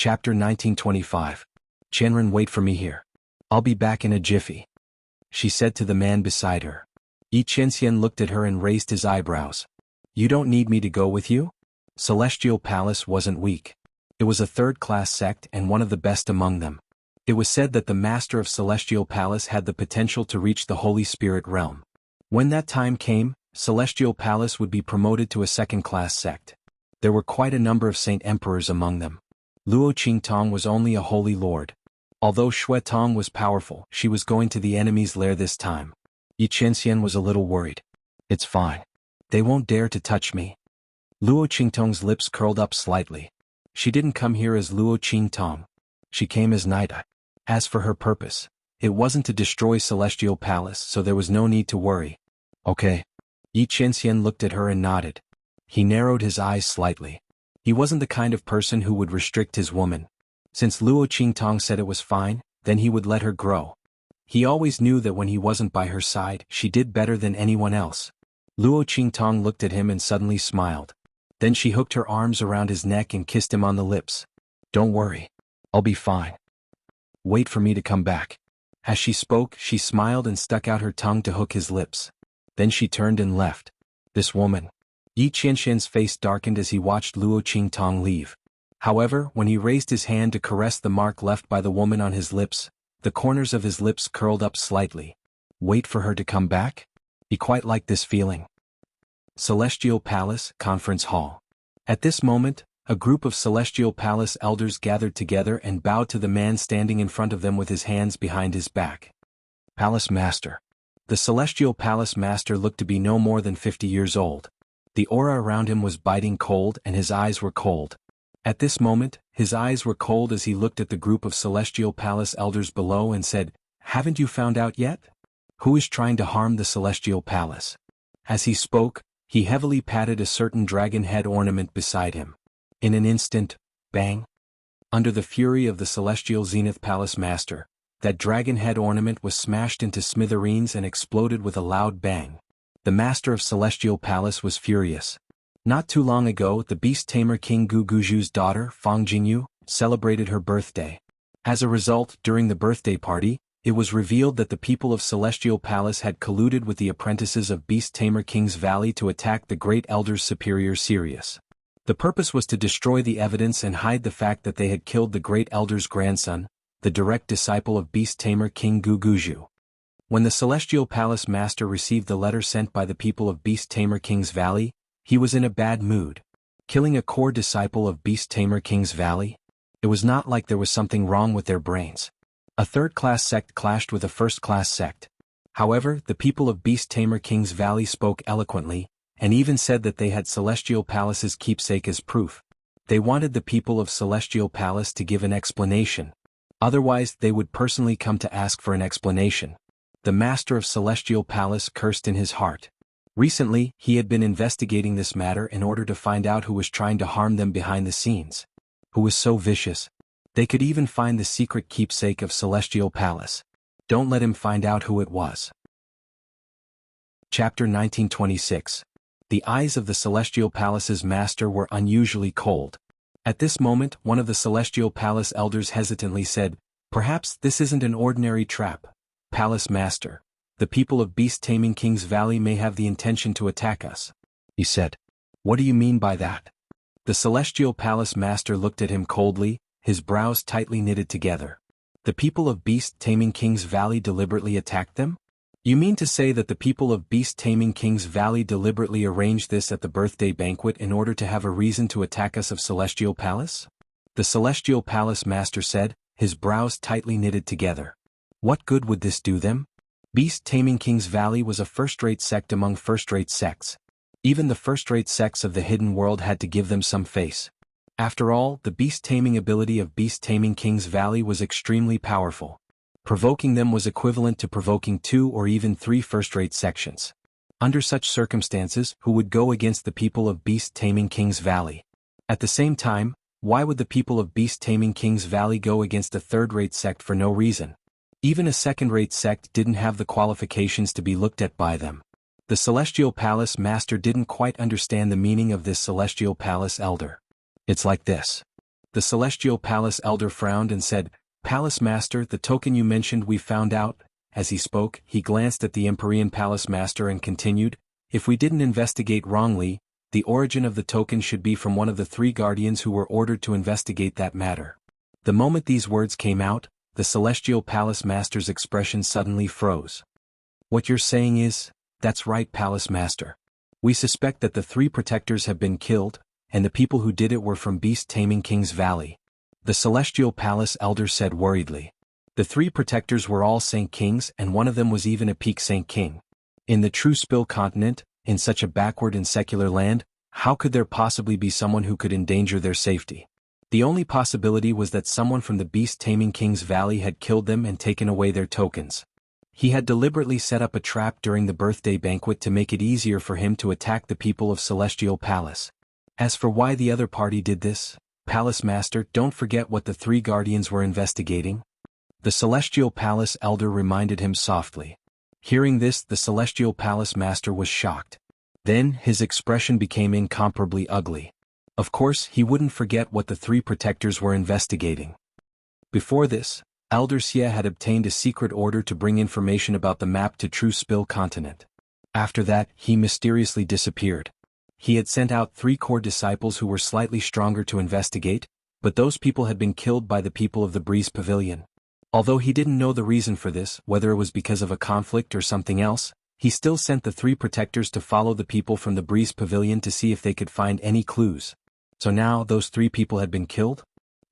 Chapter 1925. Qianren, wait for me here. I'll be back in a jiffy, she said to the man beside her. Xianxia looked at her and raised his eyebrows. You don't need me to go with you? Celestial Palace wasn't weak. It was a third-class sect and one of the best among them. It was said that the master of Celestial Palace had the potential to reach the Holy Spirit realm. When that time came, Celestial Palace would be promoted to a second-class sect. There were quite a number of saint emperors among them. Luo Qingtong was only a holy lord. Although Xue Tong was powerful, she was going to the enemy's lair this time. Xianxia was a little worried. It's fine. They won't dare to touch me. Luo Qingtong's lips curled up slightly. She didn't come here as Luo Qingtong. She came as Nida. As for her purpose, it wasn't to destroy Celestial Palace, so there was no need to worry. Okay. Xianxia looked at her and nodded. He narrowed his eyes slightly. He wasn't the kind of person who would restrict his woman. Since Luo Qingtong said it was fine, then he would let her grow. He always knew that when he wasn't by her side, she did better than anyone else. Luo Qingtong looked at him and suddenly smiled. Then she hooked her arms around his neck and kissed him on the lips. Don't worry. I'll be fine. Wait for me to come back. As she spoke, she smiled and stuck out her tongue to hook his lips. Then she turned and left. This woman. Xianxia's face darkened as he watched Luo Qingtong leave. However, when he raised his hand to caress the mark left by the woman on his lips, the corners of his lips curled up slightly. Wait for her to come back? He quite liked this feeling. Celestial Palace Conference Hall. At this moment, a group of Celestial Palace elders gathered together and bowed to the man standing in front of them with his hands behind his back. Palace Master. The Celestial Palace Master looked to be no more than 50 years old. The aura around him was biting cold and his eyes were cold. At this moment, his eyes were cold as he looked at the group of Celestial Palace elders below and said, Haven't you found out yet? Who is trying to harm the Celestial Palace? As he spoke, he heavily patted a certain dragon head ornament beside him. In an instant, bang! Under the fury of the Celestial Zenith Palace Master, that dragon head ornament was smashed into smithereens and exploded with a loud bang. The Master of Celestial Palace was furious. Not too long ago, the beast tamer King Guguju's daughter, Fang Jingyu, celebrated her birthday. As a result, during the birthday party, it was revealed that the people of Celestial Palace had colluded with the apprentices of Beast Tamer King's Valley to attack the Great Elder's superior Sirius. The purpose was to destroy the evidence and hide the fact that they had killed the Great Elder's grandson, the direct disciple of Beast Tamer King Guguju. When the Celestial Palace Master received the letter sent by the people of Beast Tamer King's Valley, he was in a bad mood. Killing a core disciple of Beast Tamer King's Valley? It was not like there was something wrong with their brains. A third-class sect clashed with a first-class sect. However, the people of Beast Tamer King's Valley spoke eloquently, and even said that they had Celestial Palace's keepsake as proof. They wanted the people of Celestial Palace to give an explanation. Otherwise, they would personally come to ask for an explanation. The Master of Celestial Palace cursed in his heart. Recently, he had been investigating this matter in order to find out who was trying to harm them behind the scenes. Who was so vicious? They could even find the secret keepsake of Celestial Palace. Don't let him find out who it was. Chapter 1926. The eyes of the Celestial Palace's master were unusually cold. At this moment, one of the Celestial Palace elders hesitantly said, Perhaps this isn't an ordinary trap. Palace Master. The people of Beast Taming King's Valley may have the intention to attack us. He said. What do you mean by that? The Celestial Palace Master looked at him coldly, his brows tightly knitted together. The people of Beast Taming King's Valley deliberately attacked them? You mean to say that the people of Beast Taming King's Valley deliberately arranged this at the birthday banquet in order to have a reason to attack us of Celestial Palace? The Celestial Palace Master said, his brows tightly knitted together. What good would this do them? Beast Taming King's Valley was a first-rate sect among first-rate sects. Even the first-rate sects of the hidden world had to give them some face. After all, the beast-taming ability of Beast Taming King's Valley was extremely powerful. Provoking them was equivalent to provoking 2 or even 3 first-rate sections. Under such circumstances, who would go against the people of Beast Taming King's Valley? At the same time, why would the people of Beast Taming King's Valley go against a third-rate sect for no reason? Even a second-rate sect didn't have the qualifications to be looked at by them. The Celestial Palace Master didn't quite understand the meaning of this Celestial Palace Elder. It's like this. The Celestial Palace Elder frowned and said, "Palace Master, the token you mentioned we found out." As he spoke, he glanced at the Empyrean Palace Master and continued, "If we didn't investigate wrongly, the origin of the token should be from one of the 3 guardians who were ordered to investigate that matter." The moment these words came out, the Celestial Palace Master's expression suddenly froze. "What you're saying is, that's right, Palace Master. We suspect that the 3 protectors have been killed, and the people who did it were from beast-taming King's Valley," the Celestial Palace Elder said worriedly. The 3 protectors were all Saint Kings, and one of them was even a peak Saint King. In the true Spill continent, in such a backward and secular land, how could there possibly be someone who could endanger their safety? The only possibility was that someone from the beast-taming King's Valley had killed them and taken away their tokens. He had deliberately set up a trap during the birthday banquet to make it easier for him to attack the people of Celestial Palace. As for why the other party did this, Palace Master, don't forget what the 3 guardians were investigating. The Celestial Palace Elder reminded him softly. Hearing this, the Celestial Palace Master was shocked. Then, his expression became incomparably ugly. Of course, he wouldn't forget what the 3 protectors were investigating. Before this, Elder Xia had obtained a secret order to bring information about the map to True Spill continent. After that, he mysteriously disappeared. He had sent out 3 core disciples who were slightly stronger to investigate, but those people had been killed by the people of the Breeze Pavilion. Although he didn't know the reason for this, whether it was because of a conflict or something else, he still sent the 3 protectors to follow the people from the Breeze Pavilion to see if they could find any clues. So now those 3 people had been killed?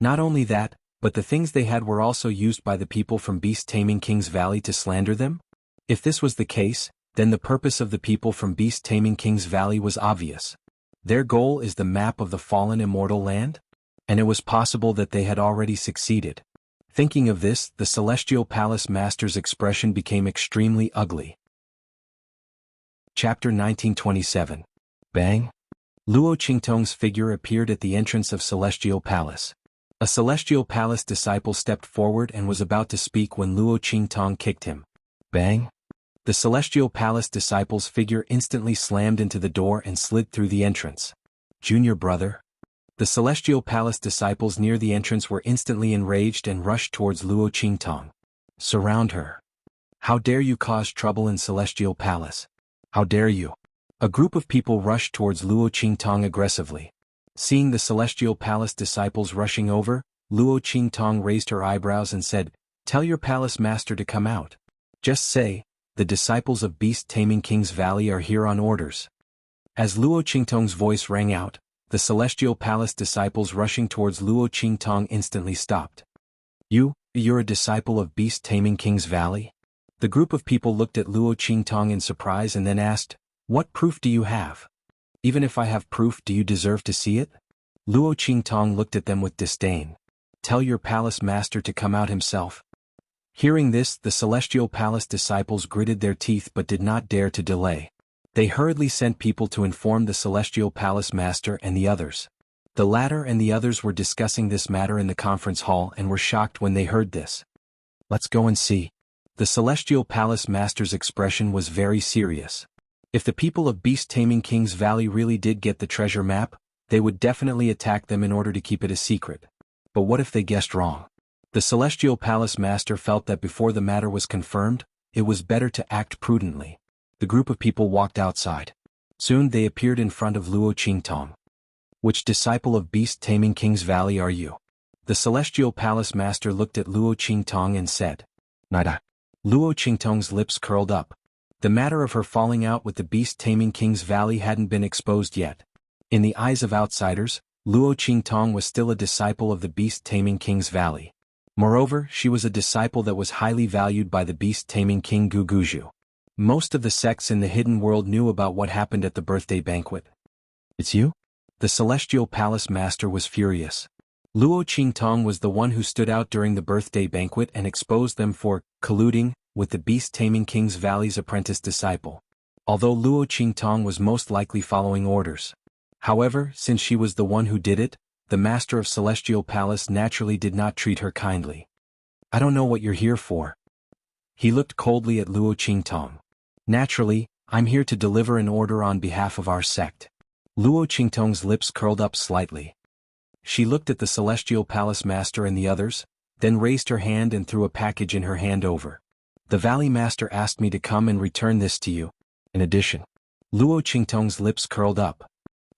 Not only that, but the things they had were also used by the people from beast-taming King's Valley to slander them? If this was the case, then the purpose of the people from beast-taming King's Valley was obvious. Their goal is the map of the fallen immortal land? And it was possible that they had already succeeded. Thinking of this, the Celestial Palace Master's expression became extremely ugly. Chapter 1927. Bang! Luo Qingtong's figure appeared at the entrance of Celestial Palace. A Celestial Palace disciple stepped forward and was about to speak when Luo Qingtong kicked him. Bang! The Celestial Palace disciple's figure instantly slammed into the door and slid through the entrance. "Junior brother?" The Celestial Palace disciples near the entrance were instantly enraged and rushed towards Luo Qingtong. "Surround her. How dare you cause trouble in Celestial Palace? How dare you?" A group of people rushed towards Luo Qingtong aggressively. Seeing the Celestial Palace disciples rushing over, Luo Qingtong raised her eyebrows and said, "Tell your Palace Master to come out. Just say, the disciples of beast-taming King's Valley are here on orders." As Luo Qingtong's voice rang out, the Celestial Palace disciples rushing towards Luo Qingtong instantly stopped. You're a disciple of beast-taming King's Valley?" The group of people looked at Luo Qingtong in surprise and then asked, "What proof do you have? Even if I have proof, do you deserve to see it?" Luo Qingtong looked at them with disdain. "Tell your Palace Master to come out himself." Hearing this, the Celestial Palace disciples gritted their teeth but did not dare to delay. They hurriedly sent people to inform the Celestial Palace Master and the others. The latter and the others were discussing this matter in the conference hall and were shocked when they heard this. "Let's go and see." The Celestial Palace Master's expression was very serious. If the people of beast-taming King's Valley really did get the treasure map, they would definitely attack them in order to keep it a secret. But what if they guessed wrong? The Celestial Palace Master felt that before the matter was confirmed, it was better to act prudently. The group of people walked outside. Soon they appeared in front of Luo Qingtong. "Which disciple of beast-taming King's Valley are you?" The Celestial Palace Master looked at Luo Qingtong and said, "Nada." Luo Qingtong's lips curled up. The matter of her falling out with the beast-taming King's Valley hadn't been exposed yet. In the eyes of outsiders, Luo Qingtong was still a disciple of the beast-taming King's Valley. Moreover, she was a disciple that was highly valued by the beast-taming King Guguju. Most of the sects in the hidden world knew about what happened at the birthday banquet. "It's you?" The Celestial Palace Master was furious. Luo Qingtong was the one who stood out during the birthday banquet and exposed them for colluding with the beast-taming King's Valley's apprentice disciple. Although Luo Qingtong was most likely following orders. However, since she was the one who did it, the Master of Celestial Palace naturally did not treat her kindly. "I don't know what you're here for." He looked coldly at Luo Qingtong. "Naturally, I'm here to deliver an order on behalf of our sect." Luo Qingtong's lips curled up slightly. She looked at the Celestial Palace Master and the others, then raised her hand and threw a package in her hand over. The Valley Master asked me to come and return this to you. In addition, Luo Qingtong's lips curled up.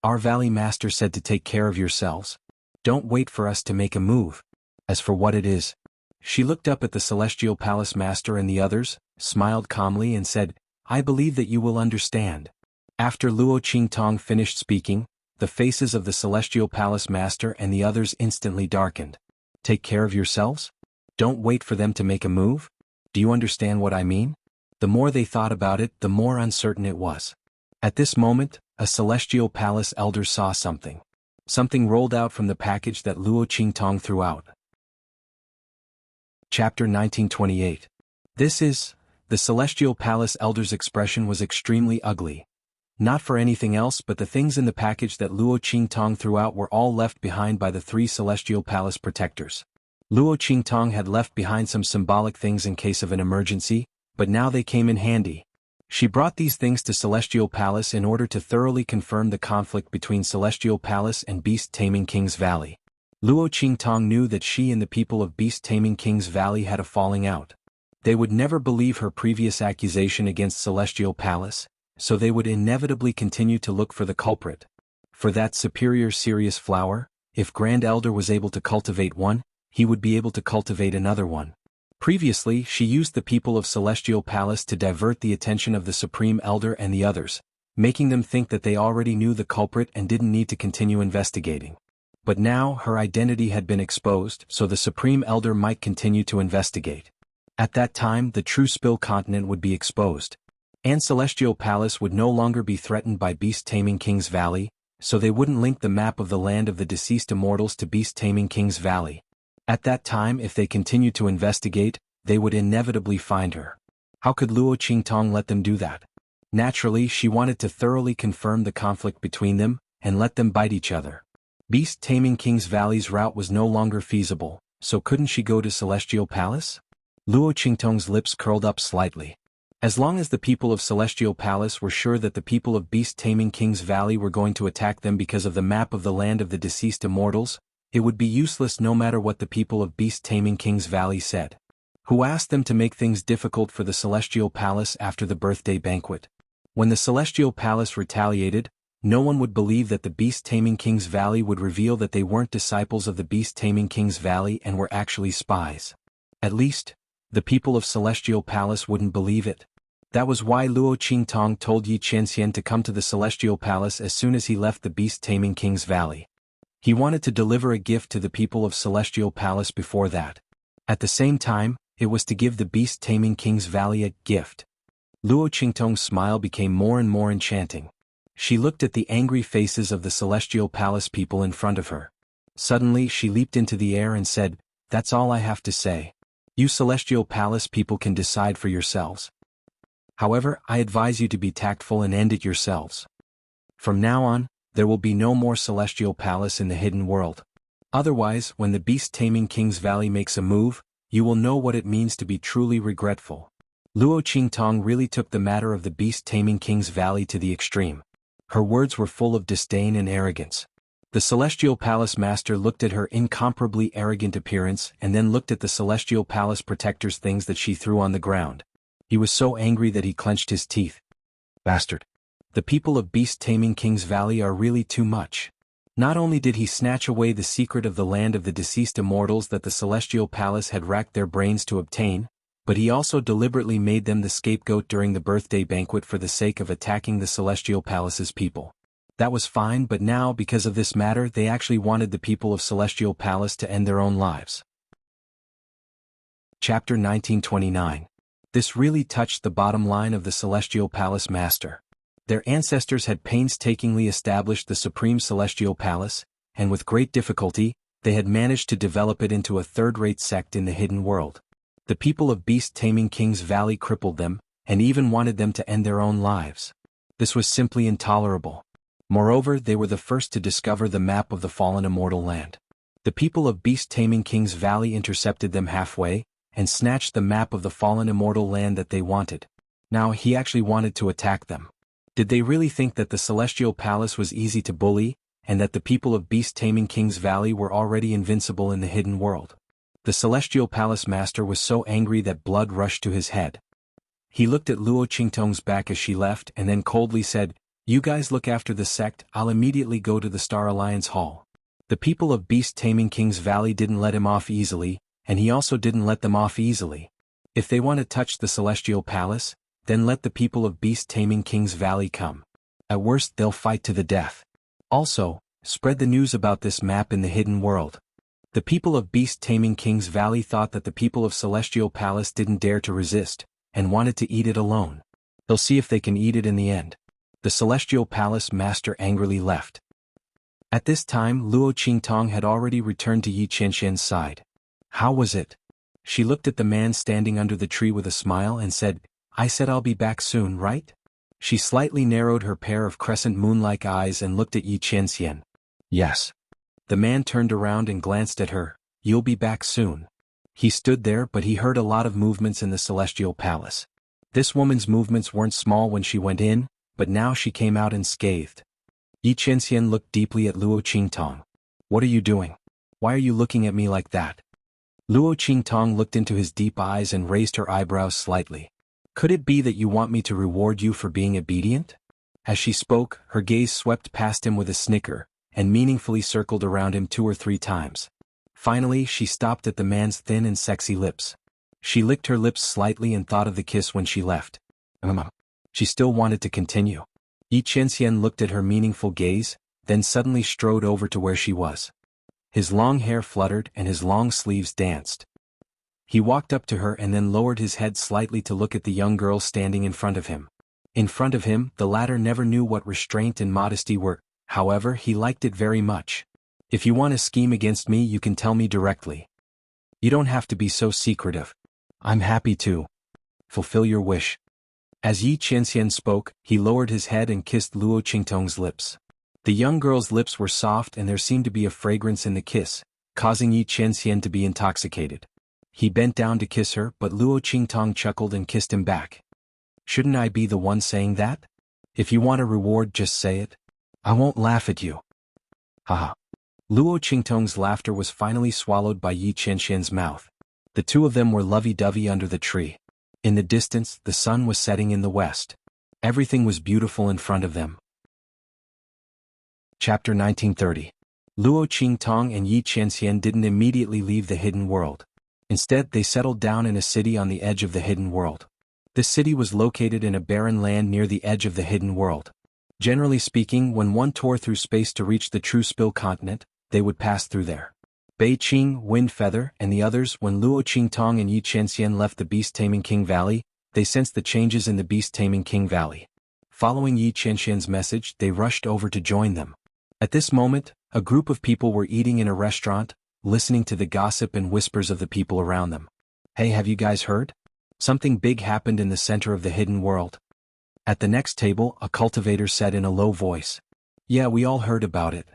Our Valley Master said to take care of yourselves. Don't wait for us to make a move. As for what it is, she looked up at the Celestial Palace Master and the others, smiled calmly and said, I believe that you will understand. After Luo Qingtong finished speaking, the faces of the Celestial Palace Master and the others instantly darkened. Take care of yourselves? Don't wait for them to make a move? Do you understand what I mean? The more they thought about it, the more uncertain it was. At this moment, a Celestial Palace elder saw something. Something rolled out from the package that Luo Qingtong threw out. Chapter 1928. The Celestial Palace elder's expression was extremely ugly. Not for anything else but the things in the package that Luo Qingtong threw out were all left behind by the 3 Celestial Palace protectors. Luo Qingtong had left behind some symbolic things in case of an emergency, but now they came in handy. She brought these things to Celestial Palace in order to thoroughly confirm the conflict between Celestial Palace and Beast Taming King's Valley. Luo Qingtong knew that she and the people of Beast Taming King's Valley had a falling out. They would never believe her previous accusation against Celestial Palace, so they would inevitably continue to look for the culprit. For that superior serious flower, if Grand Elder was able to cultivate one, he would be able to cultivate another one. Previously, she used the people of Celestial Palace to divert the attention of the Supreme Elder and the others, making them think that they already knew the culprit and didn't need to continue investigating. But now her identity had been exposed, so the Supreme Elder might continue to investigate. At that time, the true Spill Continent would be exposed. And Celestial Palace would no longer be threatened by Beast Taming King's Valley, so they wouldn't link the map of the land of the deceased immortals to Beast Taming King's Valley. At that time, if they continued to investigate, they would inevitably find her. How could Luo Qingtong let them do that? Naturally, she wanted to thoroughly confirm the conflict between them, and let them bite each other. Beast Taming King's Valley's route was no longer feasible, so couldn't she go to Celestial Palace? Luo Qingtong's lips curled up slightly. As long as the people of Celestial Palace were sure that the people of Beast Taming King's Valley were going to attack them because of the map of the land of the deceased immortals, it would be useless no matter what the people of Beast Taming King's Valley said. Who asked them to make things difficult for the Celestial Palace after the birthday banquet? When the Celestial Palace retaliated, no one would believe that the Beast Taming King's Valley would reveal that they weren't disciples of the Beast Taming King's Valley and were actually spies. At least, the people of Celestial Palace wouldn't believe it. That was why Luo Qingtong told Xianxia to come to the Celestial Palace as soon as he left the Beast Taming King's Valley. He wanted to deliver a gift to the people of Celestial Palace before that. At the same time, it was to give the Beast Taming King's Valley a gift. Luo Qingtong's smile became more and more enchanting. She looked at the angry faces of the Celestial Palace people in front of her. Suddenly she leaped into the air and said, "That's all I have to say. You Celestial Palace people can decide for yourselves. However, I advise you to be tactful and end it yourselves. From now on, there will be no more Celestial Palace in the hidden world. Otherwise, when the Beast Taming King's Valley makes a move, you will know what it means to be truly regretful." Luo Qingtong really took the matter of the Beast Taming King's Valley to the extreme. Her words were full of disdain and arrogance. The Celestial Palace Master looked at her incomparably arrogant appearance and then looked at the Celestial Palace Protector's things that she threw on the ground. He was so angry that he clenched his teeth. Bastard. The people of Beast Taming King's Valley are really too much. Not only did he snatch away the secret of the land of the deceased immortals that the Celestial Palace had racked their brains to obtain, but he also deliberately made them the scapegoat during the birthday banquet for the sake of attacking the Celestial Palace's people. That was fine, but now, because of this matter, they actually wanted the people of Celestial Palace to end their own lives. Chapter 1929. This really touched the bottom line of the Celestial Palace Master. Their ancestors had painstakingly established the Supreme Celestial Palace, and with great difficulty, they had managed to develop it into a third-rate sect in the hidden world. The people of Beast Taming King's Valley crippled them, and even wanted them to end their own lives. This was simply intolerable. Moreover, they were the first to discover the map of the fallen immortal land. The people of Beast Taming King's Valley intercepted them halfway, and snatched the map of the fallen immortal land that they wanted. Now he actually wanted to attack them. Did they really think that the Celestial Palace was easy to bully, and that the people of beast-taming King's Valley were already invincible in the hidden world. The Celestial Palace Master was so angry that blood rushed to his head. He looked at Luo Qingtong's back as she left and then coldly said, "You guys look after the sect, I'll immediately go to the Star Alliance Hall." The people of beast-taming King's Valley didn't let him off easily, and he also didn't let them off easily. If they want to touch the Celestial Palace, then let the people of beast-taming King's Valley come. At worst they'll fight to the death. Also, spread the news about this map in the hidden world. The people of beast-taming King's Valley thought that the people of Celestial Palace didn't dare to resist, and wanted to eat it alone. They'll see if they can eat it in the end. The Celestial Palace Master angrily left. At this time Luo Qingtong had already returned to Yi Qianxian's side. "How was it?" She looked at the man standing under the tree with a smile and said, "I said I'll be back soon, right?" She slightly narrowed her pair of crescent moon-like eyes and looked at Yi Qianxian. "Yes." The man turned around and glanced at her. "You'll be back soon." He stood there but he heard a lot of movements in the Celestial Palace. This woman's movements weren't small when she went in, but now she came out unscathed. Yi Qianxian looked deeply at Luo Qingtong. "What are you doing? Why are you looking at me like that?" Luo Qingtong looked into his deep eyes and raised her eyebrows slightly. "Could it be that you want me to reward you for being obedient?" As she spoke, her gaze swept past him with a snicker, and meaningfully circled around him 2 or 3 times. Finally she stopped at the man's thin and sexy lips. She licked her lips slightly and thought of the kiss when she left. She still wanted to continue. Yi Qianxian looked at her meaningful gaze, then suddenly strode over to where she was. His long hair fluttered and his long sleeves danced. He walked up to her and then lowered his head slightly to look at the young girl standing in front of him. In front of him, the latter never knew what restraint and modesty were, however he liked it very much. "If you want to scheme against me you can tell me directly. You don't have to be so secretive. I'm happy to fulfill your wish." As Yi Qianxian spoke, he lowered his head and kissed Luo Qingtong's lips. The young girl's lips were soft and there seemed to be a fragrance in the kiss, causing Yi Qianxian to be intoxicated. He bent down to kiss her but Luo Qingtong chuckled and kissed him back. "Shouldn't I be the one saying that? If you want a reward just say it. I won't laugh at you." Haha. Luo Qingtong's laughter was finally swallowed by Yi Qianxian's mouth. The two of them were lovey-dovey under the tree. In the distance, the sun was setting in the west. Everything was beautiful in front of them. Chapter 1930. Luo Qingtong and Yi Qianxian didn't immediately leave the hidden world. Instead, they settled down in a city on the edge of the hidden world. This city was located in a barren land near the edge of the hidden world. Generally speaking, when one tore through space to reach the true Spill continent, they would pass through there. Bei Qing, Windfeather, and the others, when Luo Qingtong and Yi Qianxian left the beast-taming King Valley, they sensed the changes in the beast-taming King Valley. Following Yi Qianxian's message, they rushed over to join them. At this moment, a group of people were eating in a restaurant, listening to the gossip and whispers of the people around them. "Hey, have you guys heard? Something big happened in the center of the hidden world." At the next table, a cultivator said in a low voice. "Yeah, we all heard about it.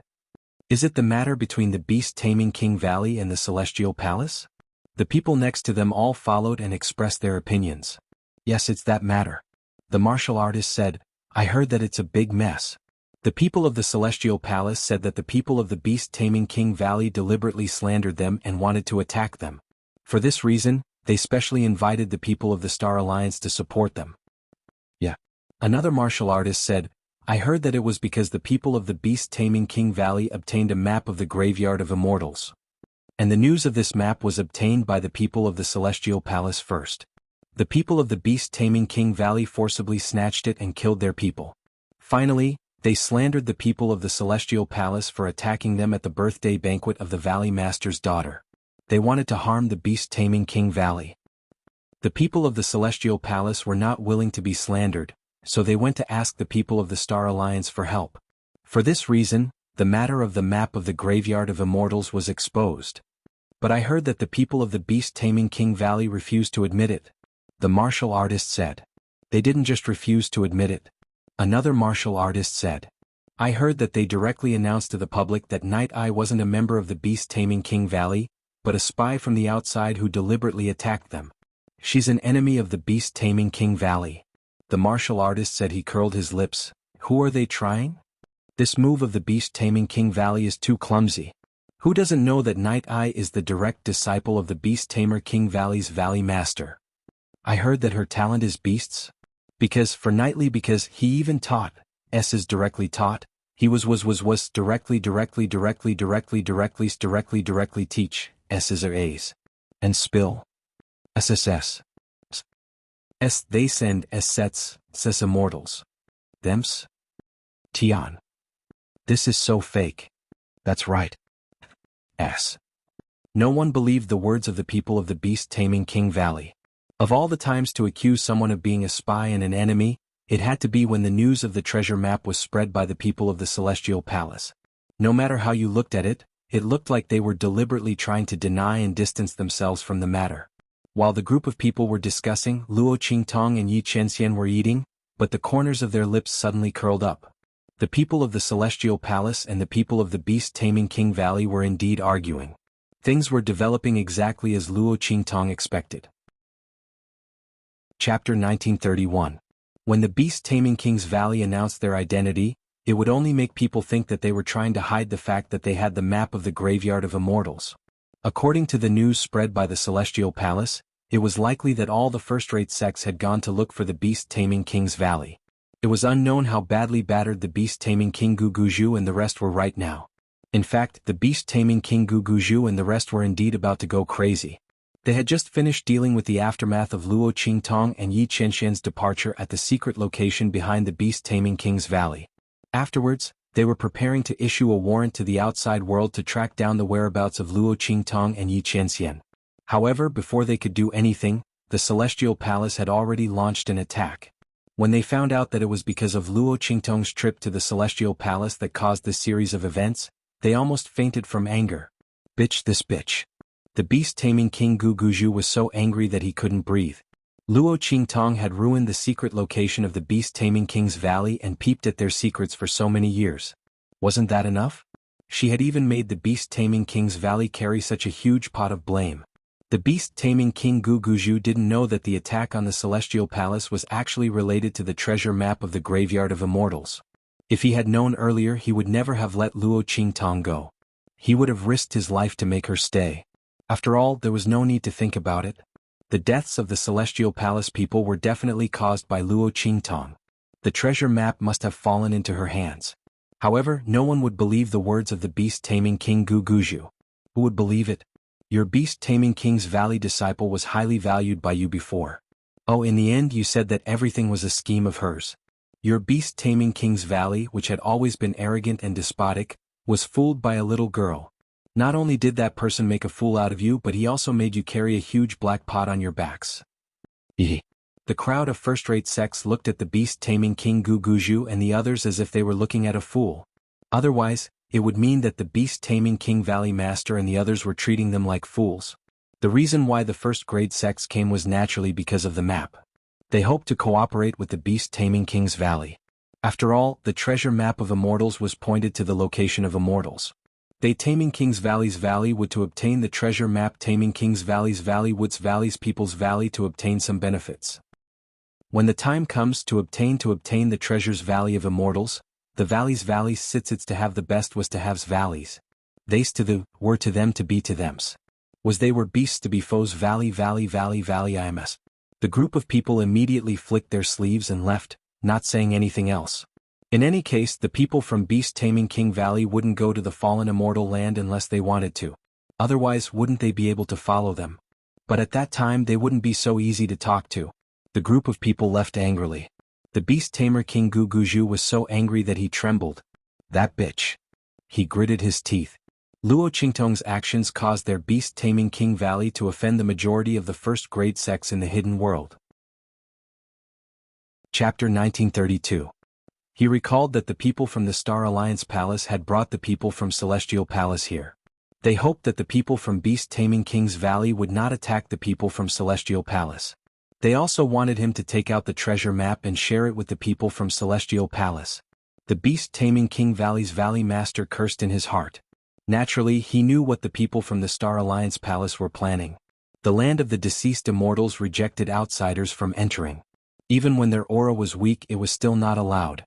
Is it the matter between the beast-taming King Valley and the Celestial Palace?" The people next to them all followed and expressed their opinions. "Yes, it's that matter." The martial artist said, "I heard that it's a big mess." The people of the Celestial Palace said that the people of the beast-taming King Valley deliberately slandered them and wanted to attack them. For this reason, they specially invited the people of the Star Alliance to support them. Yeah. Another martial artist said, "I heard that it was because the people of the beast-taming King Valley obtained a map of the Graveyard of Immortals. And the news of this map was obtained by the people of the Celestial Palace first. The people of the beast-taming King Valley forcibly snatched it and killed their people. Finally, they slandered the people of the Celestial Palace for attacking them at the birthday banquet of the Valley Master's daughter. They wanted to harm the beast-taming King Valley. The people of the Celestial Palace were not willing to be slandered, so they went to ask the people of the Star Alliance for help. For this reason, the matter of the map of the Graveyard of Immortals was exposed. But I heard that the people of the beast-taming King Valley refused to admit it," the martial artist said. "They didn't just refuse to admit it." Another martial artist said, "I heard that they directly announced to the public that Night Eye wasn't a member of the beast-taming King Valley, but a spy from the outside who deliberately attacked them. She's an enemy of the beast-taming King Valley." The martial artist said. He curled his lips. "Who are they trying?" This move of the beast taming King Valley is too clumsy. Who doesn't know that Night Eye is the direct disciple of the beast tamer King Valley's Valley Master? I heard that her talent is beasts? Because he even taught, is directly taught, he was directly teach, s's or a's. And spill. SSS. They send sets, ses immortals. Thems? Tian. This is so fake. That's right. No one believed the words of the people of the beast-taming King Valley. Of all the times to accuse someone of being a spy and an enemy, it had to be when the news of the treasure map was spread by the people of the Celestial Palace. No matter how you looked at it, it looked like they were deliberately trying to deny and distance themselves from the matter. While the group of people were discussing, Luo Qingtong and Yi Chenxian were eating, but the corners of their lips suddenly curled up. The people of the Celestial Palace and the people of the beast-taming King Valley were indeed arguing. Things were developing exactly as Luo Qingtong expected. Chapter 1931. When the beast-taming King's Valley announced their identity, it would only make people think that they were trying to hide the fact that they had the map of the Graveyard of Immortals. According to the news spread by the Celestial Palace, it was likely that all the first-rate sects had gone to look for the beast-taming King's Valley. It was unknown how badly battered the beast-taming King Guguju and the rest were right now. In fact, the beast-taming King Guguju and the rest were indeed about to go crazy. They had just finished dealing with the aftermath of Luo Qingtong and Yi Chenxian's departure at the secret location behind the beast-taming King's Valley. Afterwards, they were preparing to issue a warrant to the outside world to track down the whereabouts of Luo Qingtong and Yi Chenxian. However, before they could do anything, the Celestial Palace had already launched an attack. When they found out that it was because of Luo Qingtong's trip to the Celestial Palace that caused this series of events, they almost fainted from anger. Bitch, this bitch. The beast-taming King Guguju was so angry that he couldn't breathe. Luo Qingtong had ruined the secret location of the beast-taming King's Valley and peeped at their secrets for so many years. Wasn't that enough? She had even made the beast-taming King's Valley carry such a huge pot of blame. The beast-taming King Guguju didn't know that the attack on the Celestial Palace was actually related to the treasure map of the Graveyard of Immortals. If he had known earlier, he would never have let Luo Qingtong go. He would have risked his life to make her stay. After all, there was no need to think about it. The deaths of the Celestial Palace people were definitely caused by Luo Qingtong. The treasure map must have fallen into her hands. However, no one would believe the words of the beast-taming King Guguju. Who would believe it? Your beast-taming King's Valley disciple was highly valued by you before. Oh, in the end you said that everything was a scheme of hers. Your beast-taming King's Valley, which had always been arrogant and despotic, was fooled by a little girl. Not only did that person make a fool out of you, but he also made you carry a huge black pot on your backs. The crowd of first-rate sects looked at the beast-taming King Guguju and the others as if they were looking at a fool. Otherwise, it would mean that the beast-taming King Valley Master and the others were treating them like fools. The reason why the first-grade sects came was naturally because of the map. They hoped to cooperate with the beast-taming King's Valley. After all, the treasure map of immortals was pointed to the location of immortals. They taming King's Valley's Valley would to obtain the treasure map, taming King's Valley's Valley woods Valley's People's Valley to obtain some benefits. When the time comes to obtain the treasure's Valley of Immortals, the Valley's Valley sits its to have the best was to have's valleys. They's to the, were to them to be to thems. Was they were beasts to be foes Valley IMS. The group of people immediately flicked their sleeves and left, not saying anything else. In any case, the people from beast-taming King Valley wouldn't go to the fallen immortal land unless they wanted to. Otherwise, wouldn't they be able to follow them? But at that time they wouldn't be so easy to talk to. The group of people left angrily. The beast-tamer King Guguju was so angry that he trembled. That bitch. He gritted his teeth. Luo Qingtong's actions caused their beast-taming King Valley to offend the majority of the first-grade sects in the hidden world. Chapter 1932. He recalled that the people from the Star Alliance Palace had brought the people from Celestial Palace here. They hoped that the people from beast-taming King's Valley would not attack the people from Celestial Palace. They also wanted him to take out the treasure map and share it with the people from Celestial Palace. The beast-taming King Valley's Valley Master cursed in his heart. Naturally, he knew what the people from the Star Alliance Palace were planning. The land of the deceased immortals rejected outsiders from entering. Even when their aura was weak, it was still not allowed.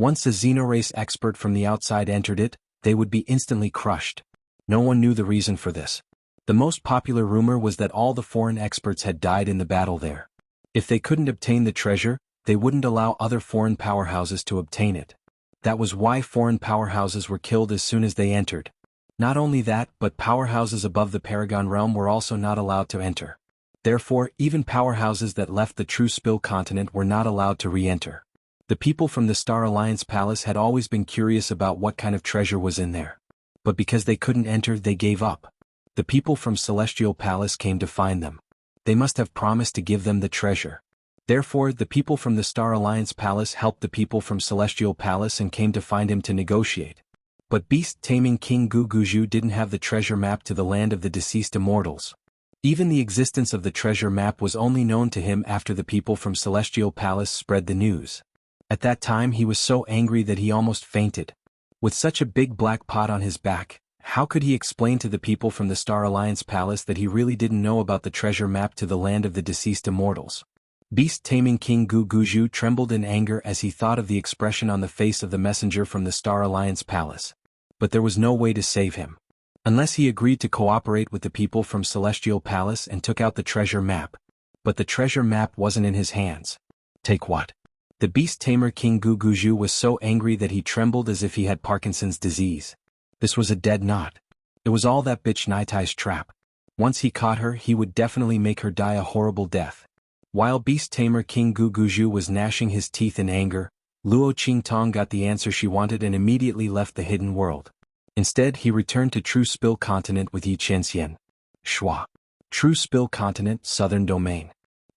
Once a xenorace expert from the outside entered it, they would be instantly crushed. No one knew the reason for this. The most popular rumor was that all the foreign experts had died in the battle there. If they couldn't obtain the treasure, they wouldn't allow other foreign powerhouses to obtain it. That was why foreign powerhouses were killed as soon as they entered. Not only that, but powerhouses above the Paragon realm were also not allowed to enter. Therefore, even powerhouses that left the True Spill continent were not allowed to re-enter. The people from the Star Alliance Palace had always been curious about what kind of treasure was in there. But because they couldn't enter, they gave up. The people from Celestial Palace came to find them. They must have promised to give them the treasure. Therefore, the people from the Star Alliance Palace helped the people from Celestial Palace and came to find him to negotiate. But beast-taming King Guguju didn't have the treasure map to the land of the deceased immortals. Even the existence of the treasure map was only known to him after the people from Celestial Palace spread the news. At that time he was so angry that he almost fainted. With such a big black pot on his back, how could he explain to the people from the Star Alliance Palace that he really didn't know about the treasure map to the land of the deceased immortals? Beast-taming King Guguju trembled in anger as he thought of the expression on the face of the messenger from the Star Alliance Palace. But there was no way to save him. Unless he agreed to cooperate with the people from Celestial Palace and took out the treasure map. But the treasure map wasn't in his hands. Take what? The beast-tamer King Guguju was so angry that he trembled as if he had Parkinson's disease. This was a dead knot. It was all that bitch Nitai's trap. Once he caught her, he would definitely make her die a horrible death. While beast-tamer King Guguju was gnashing his teeth in anger, Luo Qingtong got the answer she wanted and immediately left the hidden world. Instead, he returned to True Spill Continent with Yi Qianxian. Shua. True Spill Continent, Southern Domain.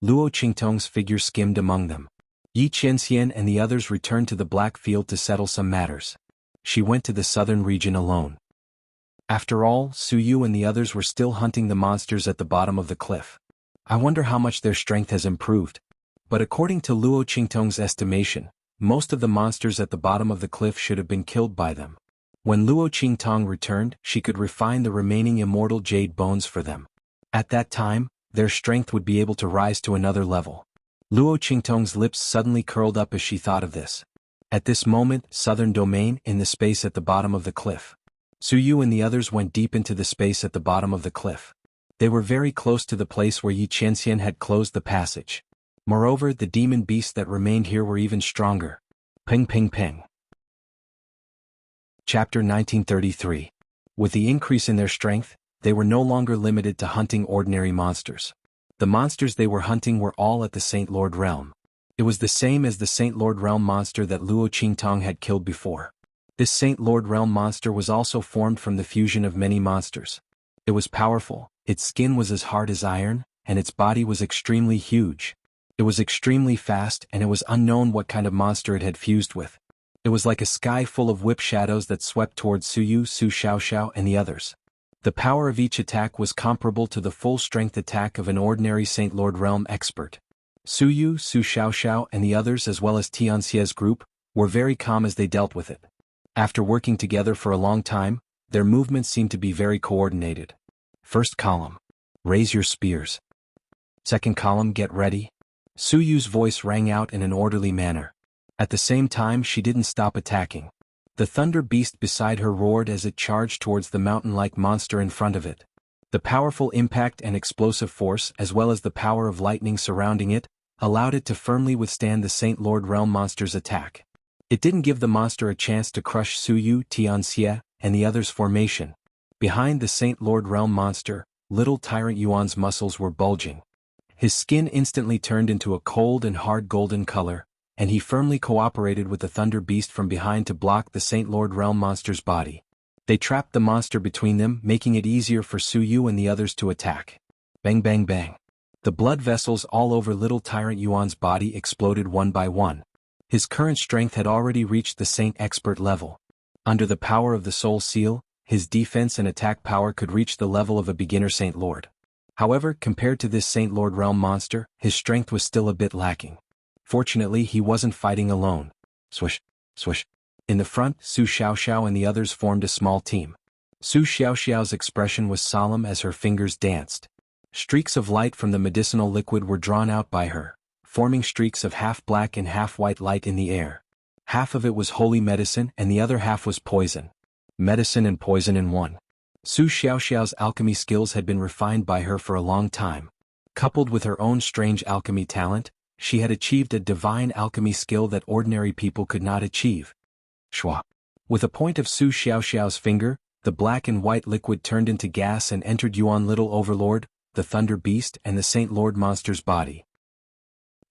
Luo Qingtong's figure skimmed among them. Yi Qianxian and the others returned to the Black Field to settle some matters. She went to the southern region alone. After all, Su Yu and the others were still hunting the monsters at the bottom of the cliff. I wonder how much their strength has improved. But according to Luo Qingtong's estimation, most of the monsters at the bottom of the cliff should have been killed by them. When Luo Qingtong returned, she could refine the remaining immortal jade bones for them. At that time, their strength would be able to rise to another level. Luo Qingtong's lips suddenly curled up as she thought of this. At this moment, Southern Domain, in the space at the bottom of the cliff. Su Yu and the others went deep into the space at the bottom of the cliff. They were very close to the place where Yi Qianxian had closed the passage. Moreover, the demon beasts that remained here were even stronger. Ping ping ping. Chapter 1933. With the increase in their strength, they were no longer limited to hunting ordinary monsters. The monsters they were hunting were all at the Saint Lord realm. It was the same as the Saint Lord realm monster that Luo Qingtong had killed before. This Saint Lord realm monster was also formed from the fusion of many monsters. It was powerful, its skin was as hard as iron, and its body was extremely huge. It was extremely fast and it was unknown what kind of monster it had fused with. It was like a sky full of whip shadows that swept towards Su Yu, Su Xiaoxiao and the others. The power of each attack was comparable to the full-strength attack of an ordinary Saint Lord realm expert. Su Yu, Su Xiaoxiao and the others as well as Xianxia's group, were very calm as they dealt with it. After working together for a long time, their movements seemed to be very coordinated. First column. Raise your spears. Second column, get ready. Su Yu's voice rang out in an orderly manner. At the same time she didn't stop attacking. The thunder beast beside her roared as it charged towards the mountain-like monster in front of it. The powerful impact and explosive force as well as the power of lightning surrounding it, allowed it to firmly withstand the Saint Lord realm monster's attack. It didn't give the monster a chance to crush Su Yu, Xianxia, and the others' formation. Behind the Saint Lord realm monster, little Tyrant Yuan's muscles were bulging. His skin instantly turned into a cold and hard golden color, and he firmly cooperated with the Thunder Beast from behind to block the Saint Lord realm monster's body. They trapped the monster between them, making it easier for Su Yu and the others to attack. Bang bang bang. The blood vessels all over little Tyrant Yuan's body exploded one by one. His current strength had already reached the Saint Expert level. Under the power of the Soul Seal, his defense and attack power could reach the level of a beginner Saint Lord. However, compared to this Saint Lord realm monster, his strength was still a bit lacking. Fortunately, he wasn't fighting alone. Swish, swish. In the front, Su Xiaoxiao and the others formed a small team. Su Xiaoxiao's expression was solemn as her fingers danced. Streaks of light from the medicinal liquid were drawn out by her, forming streaks of half-black and half-white light in the air. Half of it was holy medicine and the other half was poison. Medicine and poison in one. Su Xiaoxiao's alchemy skills had been refined by her for a long time. Coupled with her own strange alchemy talent, she had achieved a divine alchemy skill that ordinary people could not achieve. Shwa. With a point of Su Xiaoxiao's finger, the black and white liquid turned into gas and entered Yuan Little Overlord, the Thunder Beast and the Saint Lord Monster's body.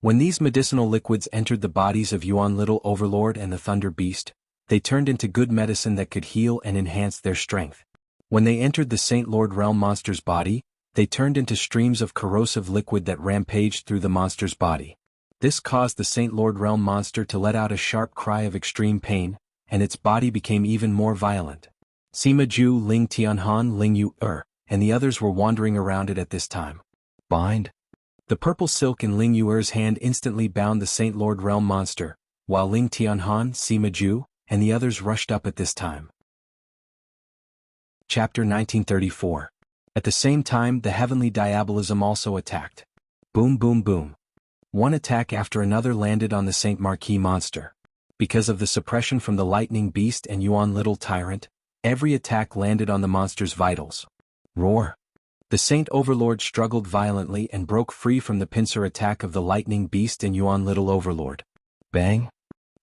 When these medicinal liquids entered the bodies of Yuan Little Overlord and the Thunder Beast, they turned into good medicine that could heal and enhance their strength. When they entered the Saint Lord Realm Monster's body, they turned into streams of corrosive liquid that rampaged through the monster's body. This caused the Saint Lord Realm Monster to let out a sharp cry of extreme pain, and its body became even more violent. Sima Ju, Ling Tianhan, Ling Yu and the others were wandering around it at this time. Bind. The purple silk in Ling Yuer's hand instantly bound the Saint Lord Realm Monster, while Ling Tianhan, Sima Ju, and the others rushed up at this time. Chapter 1934. At the same time, the heavenly diabolism also attacked. Boom boom boom. One attack after another landed on the Saint Marquis monster. Because of the suppression from the lightning beast and Yuan Little Tyrant, every attack landed on the monster's vitals. Roar. The Saint Overlord struggled violently and broke free from the pincer attack of the lightning beast and Yuan Little Overlord. Bang.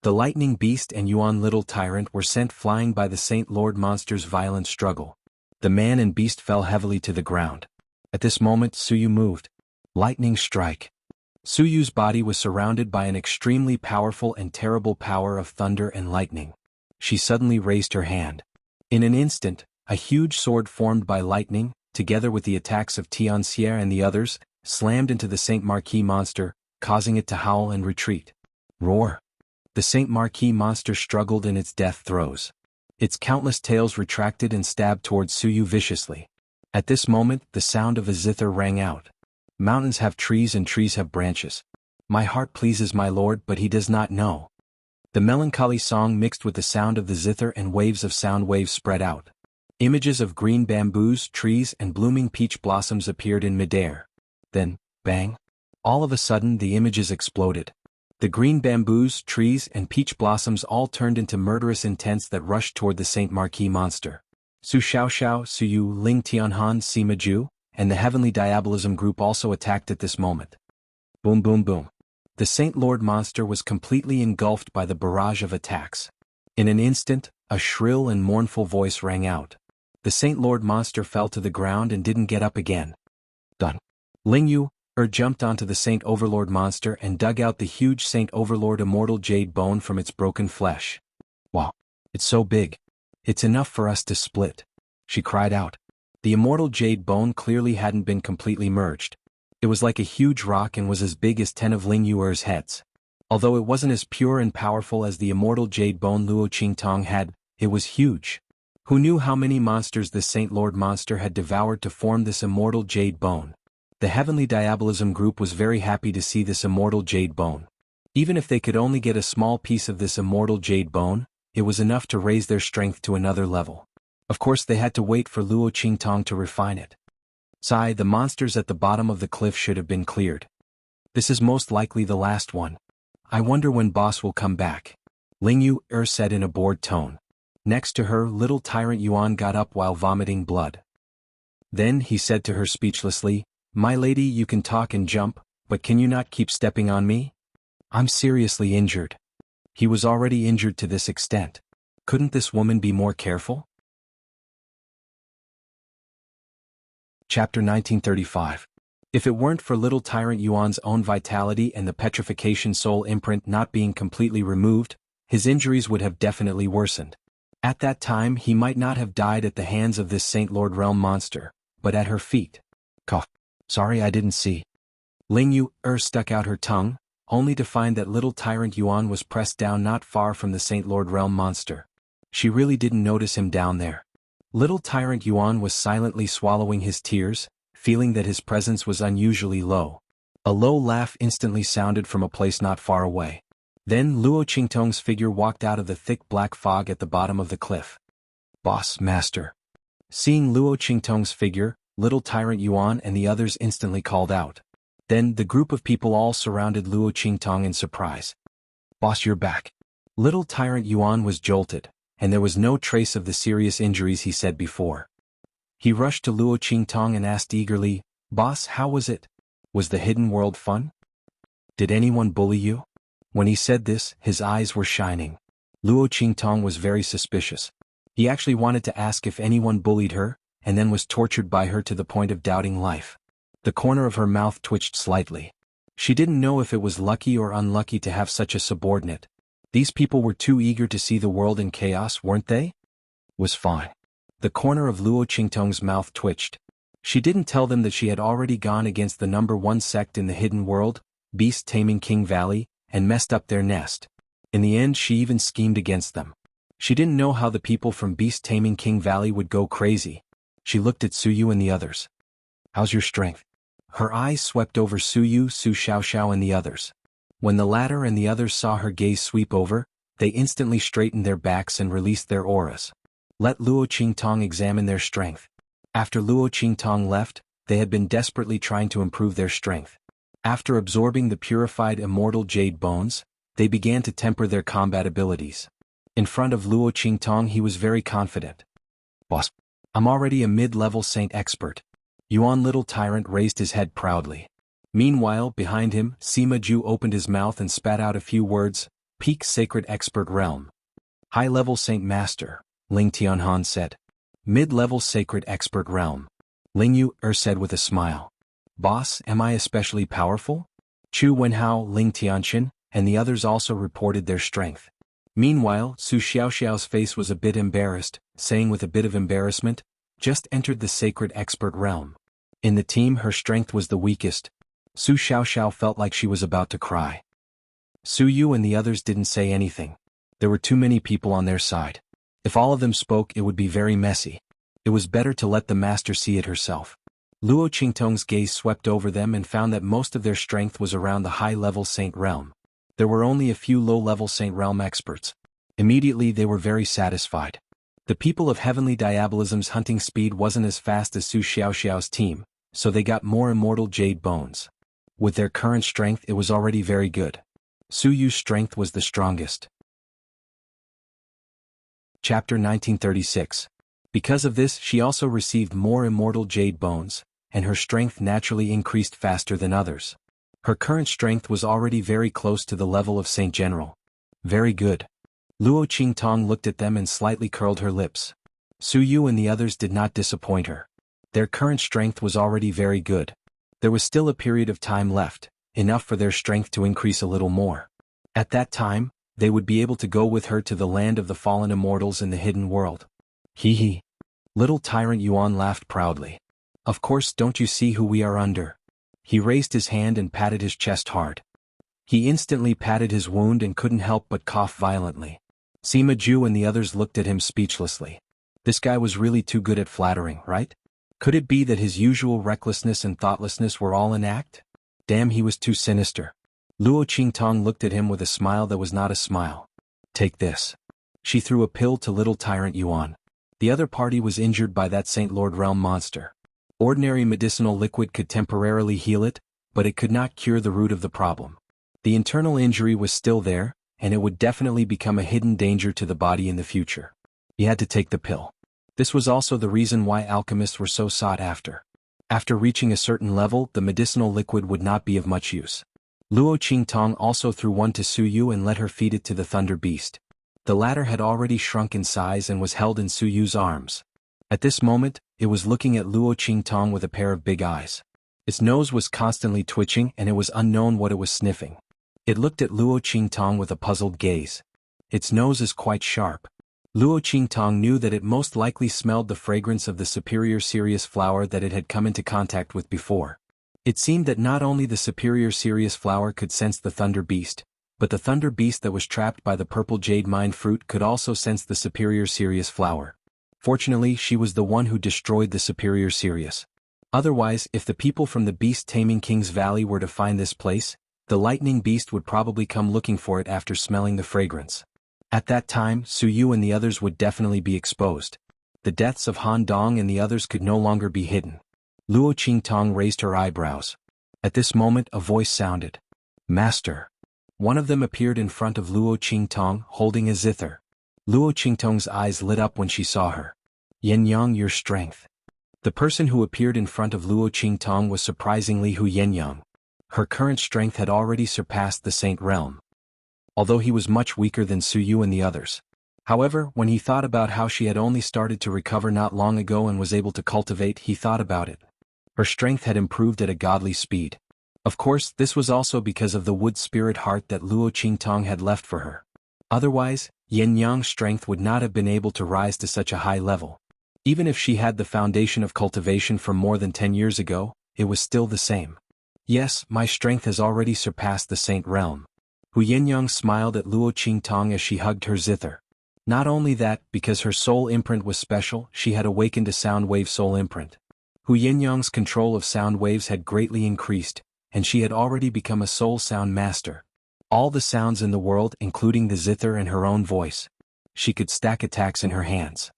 The lightning beast and Yuan Little Tyrant were sent flying by the Saint Lord monster's violent struggle. The man and beast fell heavily to the ground. At this moment Suyu moved. Lightning strike. Suyu's body was surrounded by an extremely powerful and terrible power of thunder and lightning. She suddenly raised her hand. In an instant, a huge sword formed by lightning, together with the attacks of xianxia and the others, slammed into the Saint Marquis monster, causing it to howl and retreat. Roar. The Saint Marquis monster struggled in its death throes. Its countless tails retracted and stabbed towards Suyu viciously. At this moment, the sound of a zither rang out. Mountains have trees and trees have branches. My heart pleases my lord, but he does not know. The melancholy song mixed with the sound of the zither and waves of sound waves spread out. Images of green bamboos, trees, and blooming peach blossoms appeared in midair. Then, bang! All of a sudden the images exploded. The green bamboos, trees, and peach blossoms all turned into murderous intents that rushed toward the Saint Marquis monster. Su Xiaoxiao, Suyu, Ling Tianhan, Sima Ju, and the Heavenly Diabolism group also attacked at this moment. Boom boom boom. The Saint Lord monster was completely engulfed by the barrage of attacks. In an instant, a shrill and mournful voice rang out. The Saint Lord monster fell to the ground and didn't get up again. Done. Ling Yu jumped onto the Saint Overlord monster and dug out the huge Saint Overlord immortal jade bone from its broken flesh. Wow, it's so big. It's enough for us to split, she cried out. The immortal jade bone clearly hadn't been completely merged. It was like a huge rock and was as big as 10 of Ling Yuer's heads. Although it wasn't as pure and powerful as the immortal jade bone Luo Qingtong had, it was huge. Who knew how many monsters this Saint Lord monster had devoured to form this immortal jade bone? The Heavenly Diabolism group was very happy to see this immortal jade bone. Even if they could only get a small piece of this immortal jade bone, it was enough to raise their strength to another level. Of course they had to wait for Luo Qingtong to refine it. Sigh, the monsters at the bottom of the cliff should have been cleared. This is most likely the last one. I wonder when boss will come back. Ling Yu said in a bored tone. Next to her, little tyrant Yuan got up while vomiting blood. Then he said to her speechlessly, My lady, you can talk and jump, but can you not keep stepping on me? I'm seriously injured. He was already injured to this extent. Couldn't this woman be more careful? Chapter 1935. If it weren't for little tyrant Yuan's own vitality and the petrification soul imprint not being completely removed, his injuries would have definitely worsened. At that time he might not have died at the hands of this Saint Lord Realm monster, but at her feet. Cough. Sorry I didn't see. Ling Yu stuck out her tongue, only to find that little tyrant Yuan was pressed down not far from the Saint Lord Realm monster. She really didn't notice him down there. Little tyrant Yuan was silently swallowing his tears, feeling that his presence was unusually low. A low laugh instantly sounded from a place not far away. Then Luo Qingtong's figure walked out of the thick black fog at the bottom of the cliff. Boss, master. Seeing Luo Qingtong's figure, little tyrant Yuan and the others instantly called out. Then the group of people all surrounded Luo Qingtong in surprise. Boss, you're back. Little tyrant Yuan was jolted, and there was no trace of the serious injuries he said before. He rushed to Luo Qingtong and asked eagerly, "Boss, how was it? Was the hidden world fun? Did anyone bully you?" When he said this, his eyes were shining. Luo Qingtong was very suspicious. He actually wanted to ask if anyone bullied her, and then was tortured by her to the point of doubting life. The corner of her mouth twitched slightly. She didn't know if it was lucky or unlucky to have such a subordinate. These people were too eager to see the world in chaos, weren't they? Was fine. The corner of Luo Qingtong's mouth twitched. She didn't tell them that she had already gone against the #1 sect in the hidden world, Beast Taming King Valley, and messed up their nest. In the end, she even schemed against them. She didn't know how the people from Beast Taming King Valley would go crazy. She looked at Suyu and the others. "How's your strength?" Her eyes swept over Suyu, Su Xiaoxiao and the others. When the latter and the others saw her gaze sweep over, they instantly straightened their backs and released their auras. Let Luo Qingtong examine their strength. After Luo Qingtong left, they had been desperately trying to improve their strength. After absorbing the purified immortal jade bones, they began to temper their combat abilities. In front of Luo Qingtong he was very confident. "Boss, I'm already a mid-level saint expert." Yuan Little Tyrant raised his head proudly. Meanwhile, behind him, Sima Ju opened his mouth and spat out a few words. "Peak Sacred Expert Realm." "High-level Saint Master," Ling Tianhan said. "Mid-level Sacred Expert Realm," Ling Yu said with a smile. "Boss, am I especially powerful?" Chu Wenhao, Ling Tianxin, and the others also reported their strength. Meanwhile, Su Xiaoxiao's face was a bit embarrassed, saying with a bit of embarrassment, "Just entered the Sacred Expert Realm." In the team, her strength was the weakest. Su Xiaoxiao felt like she was about to cry. Su Yu and the others didn't say anything. There were too many people on their side. If all of them spoke, it would be very messy. It was better to let the master see it herself. Luo Qingtong's gaze swept over them and found that most of their strength was around the high-level Saint Realm. There were only a few low-level Saint Realm experts. Immediately they were very satisfied. The people of Heavenly Diabolism's hunting speed wasn't as fast as Su Xiaoxiao's team, so they got more immortal jade bones. With their current strength it was already very good. Su Yu's strength was the strongest. Chapter 1936. Because of this she also received more immortal jade bones, and her strength naturally increased faster than others. Her current strength was already very close to the level of Saint General. Very good. Luo Qingtong looked at them and slightly curled her lips. Su Yu and the others did not disappoint her. Their current strength was already very good. There was still a period of time left, enough for their strength to increase a little more. At that time, they would be able to go with her to the land of the fallen immortals in the hidden world. Hee hee. Little Tyrant Yuan laughed proudly. "Of course, don't you see who we are under?" He raised his hand and patted his chest hard. He instantly patted his wound and couldn't help but cough violently. Sima Ju and the others looked at him speechlessly. This guy was really too good at flattering, right? Could it be that his usual recklessness and thoughtlessness were all an act? Damn, he was too sinister. Luo Qingtong looked at him with a smile that was not a smile. "Take this." She threw a pill to Little Tyrant Yuan. The other party was injured by that Saint Lord Realm monster. Ordinary medicinal liquid could temporarily heal it, but it could not cure the root of the problem. The internal injury was still there, and it would definitely become a hidden danger to the body in the future. He had to take the pill. This was also the reason why alchemists were so sought after. After reaching a certain level, the medicinal liquid would not be of much use. Luo Qingtong also threw one to Su Yu and let her feed it to the Thunder Beast. The latter had already shrunk in size and was held in Su Yu's arms. At this moment, it was looking at Luo Qingtong with a pair of big eyes. Its nose was constantly twitching and it was unknown what it was sniffing. It looked at Luo Qingtong with a puzzled gaze. Its nose is quite sharp. Luo Qingtong knew that it most likely smelled the fragrance of the superior Sirius flower that it had come into contact with before. It seemed that not only the superior Sirius flower could sense the Thunder Beast, but the Thunder Beast that was trapped by the purple jade mind fruit could also sense the superior Sirius flower. Fortunately, she was the one who destroyed the superior Sirius. Otherwise, if the people from the Beast Taming King's Valley were to find this place, the lightning beast would probably come looking for it after smelling the fragrance. At that time, Su Yu and the others would definitely be exposed. The deaths of Han Dong and the others could no longer be hidden. Luo Qingtong raised her eyebrows. At this moment a voice sounded. "Master." One of them appeared in front of Luo Qingtong, holding a zither. Luo Qingtong's eyes lit up when she saw her. Yenyang, your strength. The person who appeared in front of Luo Qingtong was surprisingly Hu Yenyang. Her current strength had already surpassed the Saint Realm, although he was much weaker than Su Yu and the others. However, when he thought about how she had only started to recover not long ago and was able to cultivate, he thought about it. Her strength had improved at a godly speed. Of course, this was also because of the wood spirit heart that Luo Qingtong had left for her. Otherwise, Yenyang's strength would not have been able to rise to such a high level. Even if she had the foundation of cultivation from more than 10 years ago, it was still the same. Yes, my strength has already surpassed the Saint Realm. Hu Yenyang smiled at Luo Qingtong as she hugged her zither. Not only that, because her soul imprint was special, she had awakened a sound wave soul imprint. Hu Yenyang's control of sound waves had greatly increased, and she had already become a soul sound master. All the sounds in the world, including the zither and her own voice. She could stack attacks in her hands.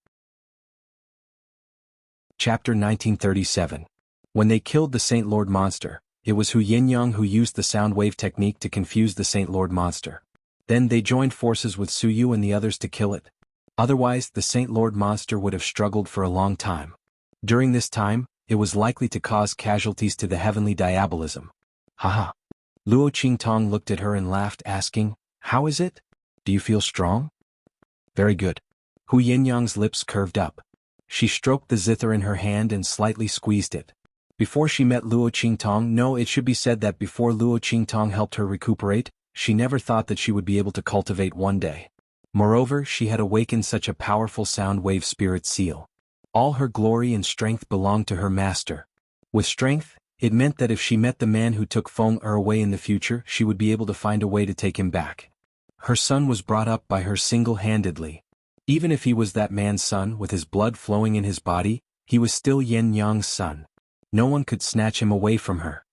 Chapter 1937. When they killed the Saint Lord monster, it was Hu Yenyang who used the sound wave technique to confuse the Saint Lord monster. Then they joined forces with Su Yu and the others to kill it. Otherwise, the Saint Lord monster would have struggled for a long time. During this time, it was likely to cause casualties to the heavenly diabolism. Haha. Luo Qingtong looked at her and laughed, asking, "How is it? Do you feel strong?" "Very good." Hu Yenyang's lips curved up. She stroked the zither in her hand and slightly squeezed it. Before she met Luo Qingtong, no, it should be said that before Luo Qingtong helped her recuperate, she never thought that she would be able to cultivate one day. Moreover, she had awakened such a powerful sound wave spirit seal. All her glory and strength belonged to her master. With strength, it meant that if she met the man who took Feng Er away in the future, she would be able to find a way to take him back. Her son was brought up by her single-handedly. Even if he was that man's son with his blood flowing in his body, he was still Yenyang's son. No one could snatch him away from her.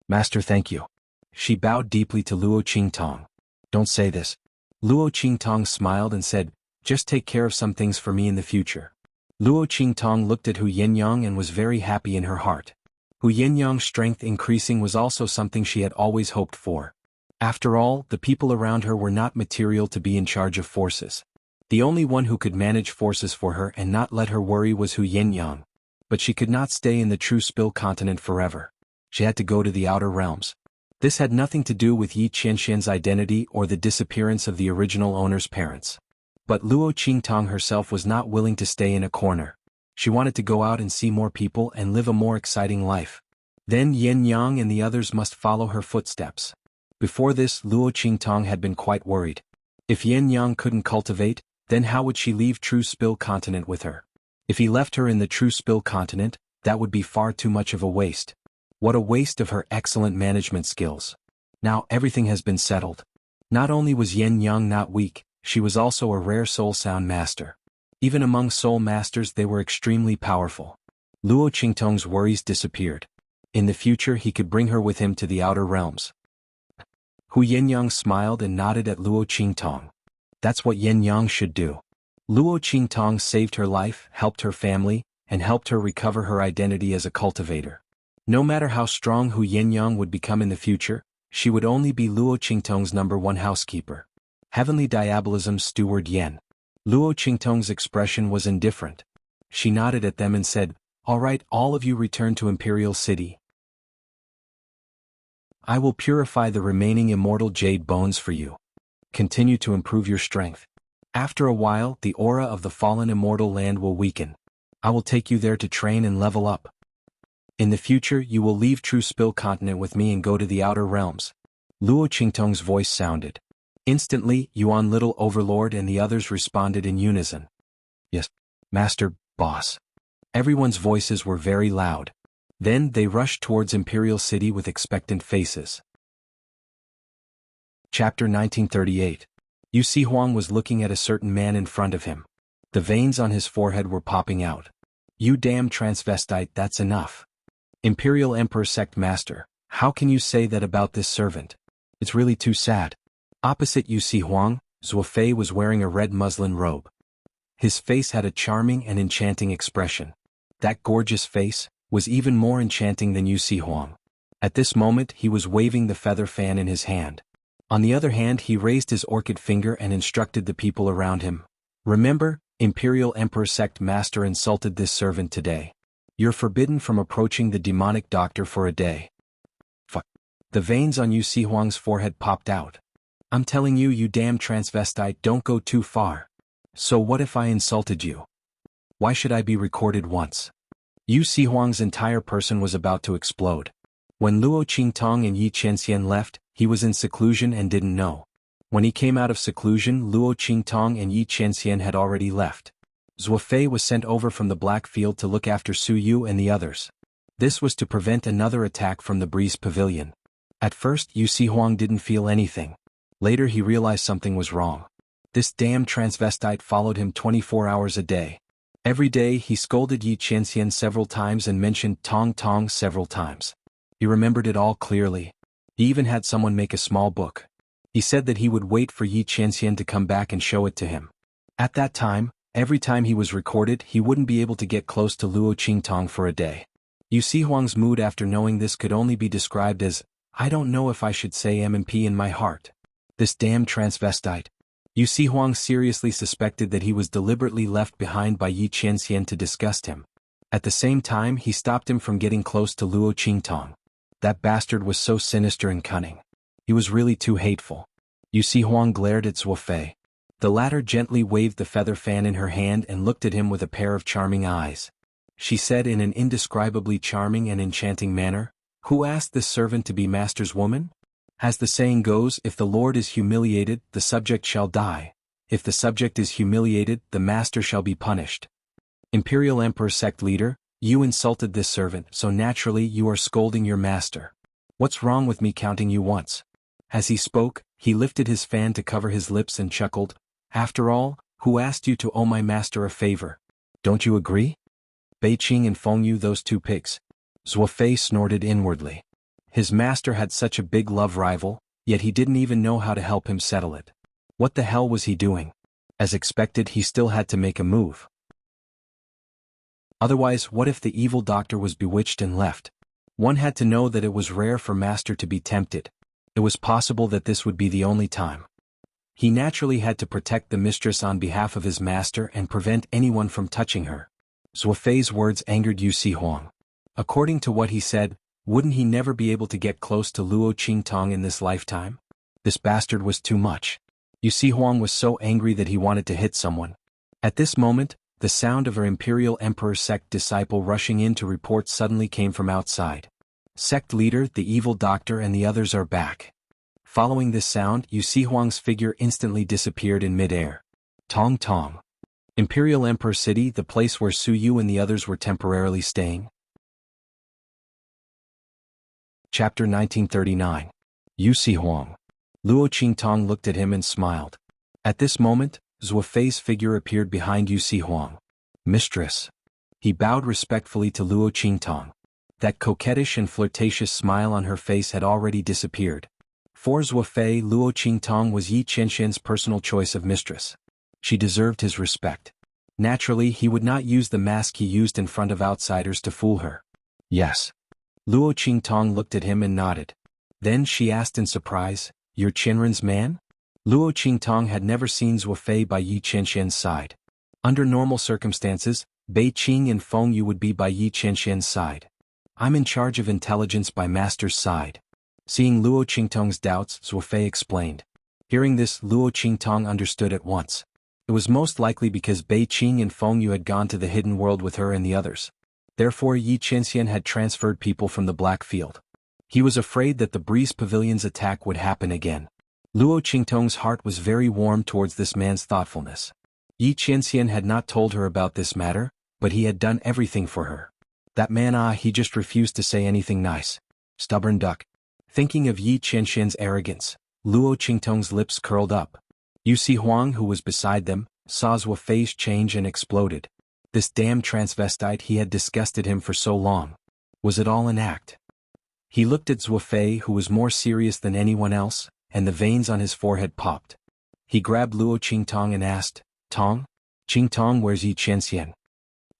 "Master, thank you." She bowed deeply to Luo Qingtong. "Don't say this." Luo Qingtong smiled and said, "Just take care of some things for me in the future." Luo Qingtong looked at Hu Yenyang and was very happy in her heart. Hu Yenyang's strength increasing was also something she had always hoped for. After all, the people around her were not material to be in charge of forces. The only one who could manage forces for her and not let her worry was Hu Yenyang. But she could not stay in the True Spill continent forever. She had to go to the outer realms. This had nothing to do with Yi Qianxian's identity or the disappearance of the original owner's parents. But Luo Qingtong herself was not willing to stay in a corner. She wanted to go out and see more people and live a more exciting life. Then Yenyang and the others must follow her footsteps. Before this, Luo Qingtong had been quite worried. If Yenyang couldn't cultivate, then how would she leave True Spill continent with her? If he left her in the True Spill continent, that would be far too much of a waste. What a waste of her excellent management skills. Now everything has been settled. Not only was Yenyang not weak, she was also a rare soul sound master. Even among soul masters they were extremely powerful. Luo Qingtong's worries disappeared. In the future he could bring her with him to the outer realms. Hu Yenyang smiled and nodded at Luo Qingtong. That's what Yenyang should do. Luo Qingtong saved her life, helped her family, and helped her recover her identity as a cultivator. No matter how strong Hu Yenyang would become in the future, she would only be Luo Qingtong's #1 housekeeper. Heavenly Diabolism's steward Yen. Luo Qingtong's expression was indifferent. She nodded at them and said, "All right, all of you return to Imperial City. I will purify the remaining immortal jade bones for you. Continue to improve your strength. After a while, the aura of the fallen immortal land will weaken. I will take you there to train and level up. In the future, you will leave True Spill continent with me and go to the outer realms." Luo Qingtong's voice sounded. Instantly, Yuan Little Overlord and the others responded in unison. "Yes, Master, Boss." Everyone's voices were very loud. Then they rushed towards Imperial City with expectant faces. Chapter 1938. Xuanhuan was looking at a certain man in front of him. The veins on his forehead were popping out. "You damn transvestite, that's enough. Imperial Emperor Sect Master, how can you say that about this servant? It's really too sad." Opposite Xuanhuan, Zuofei was wearing a red muslin robe. His face had a charming and enchanting expression. That gorgeous face was even more enchanting than Xuanhuan. At this moment he was waving the feather fan in his hand. On the other hand, he raised his orchid finger and instructed the people around him. Remember, Imperial Emperor Sect Master insulted this servant today. You're forbidden from approaching the demonic doctor for a day. Fuck. The veins on Xuanhuan's forehead popped out. I'm telling you, you damn transvestite, don't go too far. So what if I insulted you? Why should I be recorded once? Xuanhuan's entire person was about to explode. When Luo Qingtong and Yi Qianxian left, he was in seclusion and didn't know. When he came out of seclusion, Luo Qingtong and Yi Qianxian had already left. Zuofei was sent over from the Black Field to look after Su Yu and the others. This was to prevent another attack from the Breeze Pavilion. At first, Xuanhuan didn't feel anything. Later he realized something was wrong. This damn transvestite followed him 24 hours a day. Every day he scolded Yi Qianxian several times and mentioned Tong Tong several times. He remembered it all clearly. He even had someone make a small book. He said that he would wait for Yi Qianxian to come back and show it to him. At that time, every time he was recorded, he wouldn't be able to get close to Luo Qingtong for a day. Xuanhuang's mood after knowing this could only be described as, I don't know if I should say MMP in my heart. This damn transvestite. Xuanhuang seriously suspected that he was deliberately left behind by Yi Qianxian to disgust him. At the same time, he stopped him from getting close to Luo Qingtong. That bastard was so sinister and cunning. He was really too hateful. Xuanhuang glared at Zuofei. The latter gently waved the feather fan in her hand and looked at him with a pair of charming eyes. She said in an indescribably charming and enchanting manner, Who asked this servant to be master's woman? As the saying goes, if the lord is humiliated, the subject shall die. If the subject is humiliated, the master shall be punished. Imperial Emperor Sect Leader, you insulted this servant, so naturally you are scolding your master. What's wrong with me counting you once? As he spoke, he lifted his fan to cover his lips and chuckled. After all, who asked you to owe my master a favor? Don't you agree? Beiqing and Fengyu, those two pigs. Zuofei snorted inwardly. His master had such a big love rival, yet he didn't even know how to help him settle it. What the hell was he doing? As expected, he still had to make a move. Otherwise, what if the evil doctor was bewitched and left? One had to know that it was rare for master to be tempted. It was possible that this would be the only time. He naturally had to protect the mistress on behalf of his master and prevent anyone from touching her. Zuofei's words angered Xuanhuang. According to what he said, wouldn't he never be able to get close to Luo Qingtong in this lifetime? This bastard was too much. Xuanhuang was so angry that he wanted to hit someone. At this moment, the sound of her Imperial Emperor Sect disciple rushing in to report suddenly came from outside. Sect leader, the evil doctor and the others are back. Following this sound, Xuanhuang's figure instantly disappeared in mid-air. Tong Tong. Imperial Emperor City, the place where Su Yu and the others were temporarily staying. Chapter 1939. Xuanhuang. Luo Qingtong looked at him and smiled. At this moment, Zuofei's figure appeared behind Xuanhuang. Mistress. He bowed respectfully to Luo Qingtong. That coquettish and flirtatious smile on her face had already disappeared. For Zuofei, Luo Qingtong was Yi Qianxian's personal choice of mistress. She deserved his respect. Naturally, he would not use the mask he used in front of outsiders to fool her. Yes. Luo Qingtong looked at him and nodded. Then she asked in surprise, You're Qianren's man? Luo Qingtong had never seen Zuofei by Yi Qianxian's side. Under normal circumstances, Beiqing and Fengyu would be by Yi Qianxian's side. I'm in charge of intelligence by master's side. Seeing Luo Qingtong's doubts, Zuofei explained. Hearing this, Luo Qingtong understood at once. It was most likely because Beiqing and Fengyu had gone to the hidden world with her and the others. Therefore Yi Qianxian had transferred people from the Black Field. He was afraid that the Breeze Pavilion's attack would happen again. Luo Qingtong's heart was very warm towards this man's thoughtfulness. Yi Qianxian had not told her about this matter, but he had done everything for her. That man, he just refused to say anything nice. Stubborn duck. Thinking of Yi Qianxian's arrogance, Luo Qingtong's lips curled up. Xuanhuang, who was beside them, saw Zuofei's change and exploded. This damn transvestite, he had disgusted him for so long. Was it all an act? He looked at Zuofei, who was more serious than anyone else, and the veins on his forehead popped. He grabbed Luo Qingtong and asked, Tong? Qingtong, where's Yi Qianxian?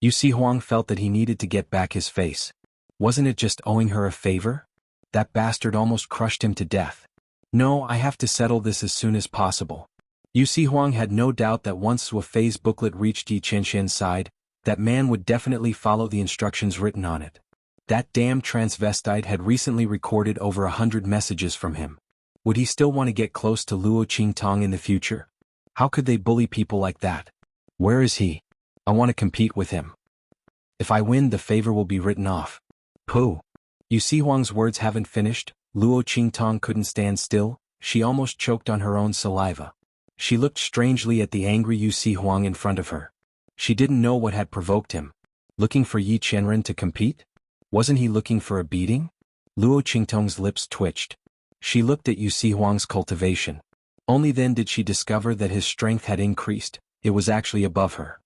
Xuanhuang felt that he needed to get back his face. Wasn't it just owing her a favor? That bastard almost crushed him to death. No, I have to settle this as soon as possible. Xuanhuan had no doubt that once Fei's booklet reached Yi Qianxian's side, that man would definitely follow the instructions written on it. That damn transvestite had recently recorded over 100 messages from him. Would he still want to get close to Luo Qingtong in the future? How could they bully people like that? Where is he? I want to compete with him. If I win, the favor will be written off. Pooh. Xuanhuang's words haven't finished. Luo Qingtong couldn't stand still. She almost choked on her own saliva. She looked strangely at the angry Xuanhuang in front of her. She didn't know what had provoked him. Looking for Yi Qianren to compete? Wasn't he looking for a beating? Luo Qingtong's lips twitched. She looked at Xuanhuang's cultivation. Only then did she discover that his strength had increased. It was actually above her.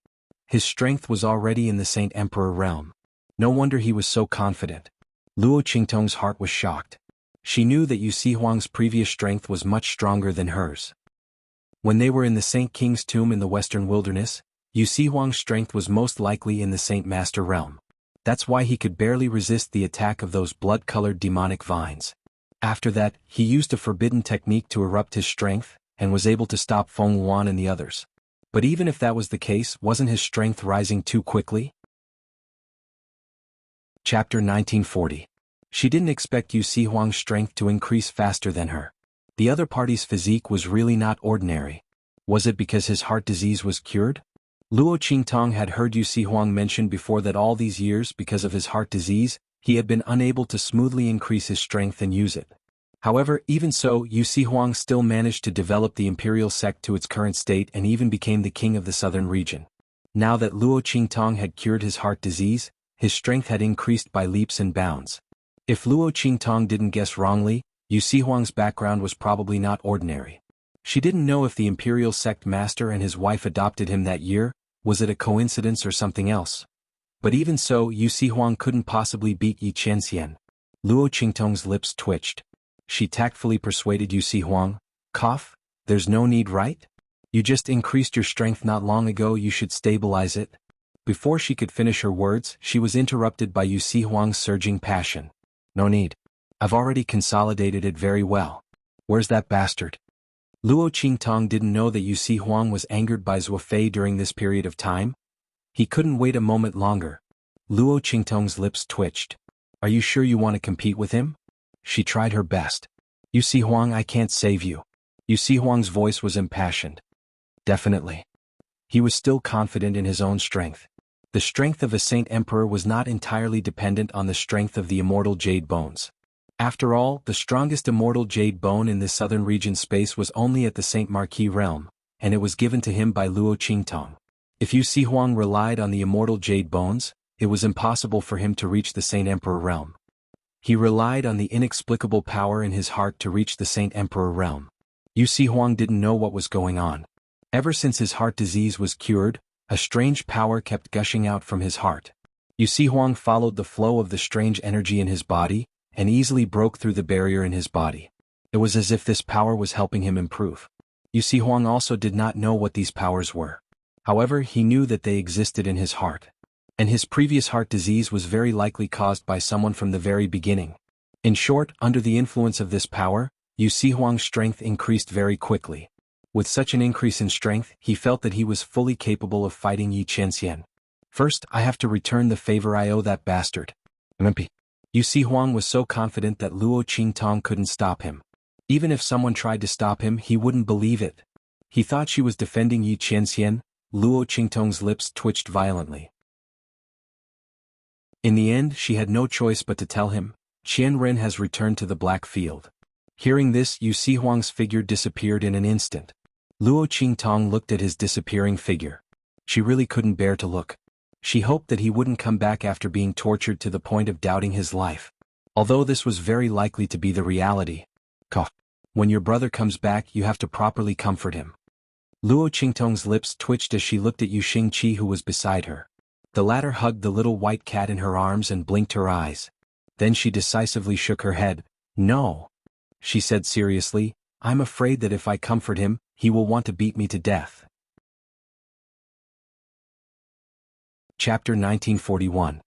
His strength was already in the Saint Emperor realm. No wonder he was so confident. Luo Qingtong's heart was shocked. She knew that Xuanhuang's previous strength was much stronger than hers. When they were in the Saint King's tomb in the western wilderness, Xuanhuang's strength was most likely in the Saint Master realm. That's why he could barely resist the attack of those blood-colored demonic vines. After that, he used a forbidden technique to erupt his strength, and was able to stop Xuanhuan and the others. But even if that was the case, wasn't his strength rising too quickly? Chapter 1940. She didn't expect Xuanhuang's strength to increase faster than her. The other party's physique was really not ordinary. Was it because his heart disease was cured? Luo Qingtong had heard Xuanhuang mention before that all these years, because of his heart disease, he had been unable to smoothly increase his strength and use it. However, even so, Xuanhuang still managed to develop the imperial sect to its current state and even became the king of the southern region. Now that Luo Qingtong had cured his heart disease, his strength had increased by leaps and bounds. If Luo Qingtong didn't guess wrongly, Xuanhuang's background was probably not ordinary. She didn't know if the imperial sect master and his wife adopted him that year. Was it a coincidence or something else? But even so, Xuanhuang couldn't possibly beat Yi Qianxian. Luo Qingtong's lips twitched. She tactfully persuaded Xuanhuang, "Cough, there's no need, right? You just increased your strength not long ago, you should stabilize it." Before she could finish her words, she was interrupted by Xuanhuang's surging passion. "No need. I've already consolidated it very well. Where's that bastard?" Luo Qingtong didn't know that Xuanhuang was angered by Zhuo Fei during this period of time. He couldn't wait a moment longer. Luo Qingtong's lips twitched. "Are you sure you want to compete with him?" She tried her best. "Xuanhuang, I can't save you." Xuanhuang's voice was impassioned. "Definitely." He was still confident in his own strength. The strength of a Saint Emperor was not entirely dependent on the strength of the immortal jade bones. After all, the strongest immortal jade bone in this southern region space was only at the Saint Marquis realm, and it was given to him by Luo Qingtong. If Xuanhuang relied on the immortal jade bones, it was impossible for him to reach the Saint Emperor realm. He relied on the inexplicable power in his heart to reach the Saint Emperor realm. Xuanhuang didn't know what was going on. Ever since his heart disease was cured, a strange power kept gushing out from his heart. Xuanhuang followed the flow of the strange energy in his body, and easily broke through the barrier in his body. It was as if this power was helping him improve. Xuanhuang also did not know what these powers were. However, he knew that they existed in his heart. And his previous heart disease was very likely caused by someone from the very beginning. In short, under the influence of this power, Xuanhuang's strength increased very quickly. With such an increase in strength, he felt that he was fully capable of fighting Yi Qianxian. "First, I have to return the favor I owe that bastard." Xuanhuang was so confident that Luo Qingtong couldn't stop him. Even if someone tried to stop him, he wouldn't believe it. He thought she was defending Yi Qianxian. Luo Qingtong's lips twitched violently. In the end, she had no choice but to tell him, "Qianren has returned to the Black Field." Hearing this, Xuanhuang's figure disappeared in an instant. Luo Qingtong looked at his disappearing figure. She really couldn't bear to look. She hoped that he wouldn't come back after being tortured to the point of doubting his life. Although this was very likely to be the reality. When your brother comes back, you have to properly comfort him. Luo Qingtong's lips twitched as she looked at Yu Xingqi, who was beside her. The latter hugged the little white cat in her arms and blinked her eyes. Then she decisively shook her head. "No," she said seriously, "I'm afraid that if I comfort him, he will want to beat me to death." Chapter 1941.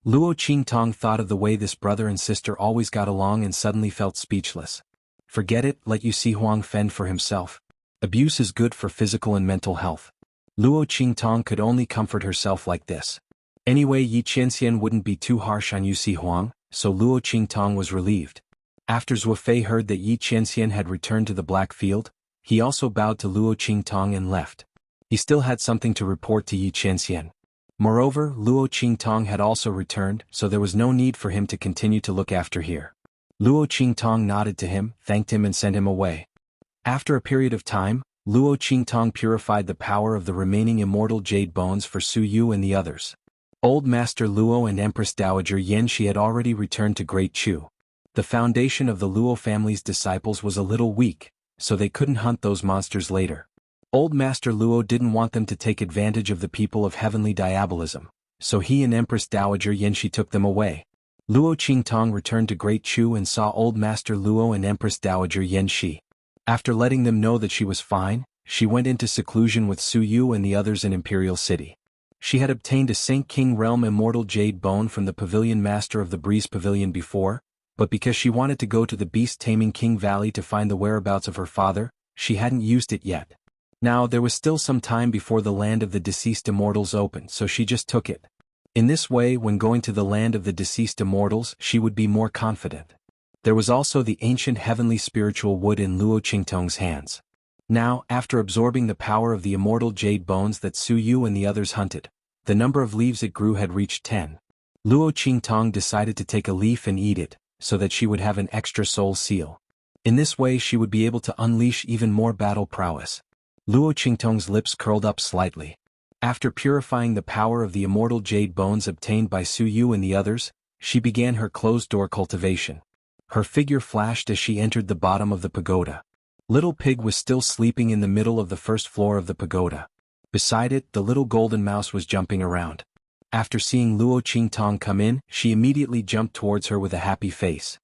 Luo Qingtong thought of the way this brother and sister always got along and suddenly felt speechless. Forget it, let Xuanhuan fend for himself. Abuse is good for physical and mental health. Luo Qingtong could only comfort herself like this. Anyway, Yi Qianxian wouldn't be too harsh on Xuanhuan, so Luo Qingtong was relieved. After Zuofei heard that Yi Qianxian had returned to the Black Field, he also bowed to Luo Qingtong and left. He still had something to report to Yi Qianxian. Moreover, Luo Qingtong had also returned, so there was no need for him to continue to look after here. Luo Qingtong nodded to him, thanked him and sent him away. After a period of time, Luo Qingtong purified the power of the remaining immortal jade bones for Su Yu and the others. Old Master Luo and Empress Dowager Yanxi had already returned to Great Chu. The foundation of the Luo family's disciples was a little weak, so they couldn't hunt those monsters later. Old Master Luo didn't want them to take advantage of the people of heavenly diabolism, so he and Empress Dowager Yanxi took them away. Luo Qingtong returned to Great Chu and saw Old Master Luo and Empress Dowager Yanxi. After letting them know that she was fine, she went into seclusion with Su Yu and the others in Imperial City. She had obtained a Saint King Realm immortal jade bone from the Pavilion Master of the Breeze Pavilion before, but because she wanted to go to the beast-taming King Valley to find the whereabouts of her father, she hadn't used it yet. Now there was still some time before the land of the deceased immortals opened, so she just took it. In this way, when going to the land of the deceased immortals, she would be more confident. There was also the ancient heavenly spiritual wood in Luo Qingtong's hands. Now, after absorbing the power of the immortal jade bones that Su Yu and the others hunted, the number of leaves it grew had reached 10. Luo Qingtong decided to take a leaf and eat it, so that she would have an extra soul seal. In this way she would be able to unleash even more battle prowess. Luo Qingtong's lips curled up slightly. After purifying the power of the immortal jade bones obtained by Su Yu and the others, she began her closed-door cultivation. Her figure flashed as she entered the bottom of the pagoda. Little Pig was still sleeping in the middle of the first floor of the pagoda. Beside it, the little golden mouse was jumping around. After seeing Luo Qingtong come in, she immediately jumped towards her with a happy face.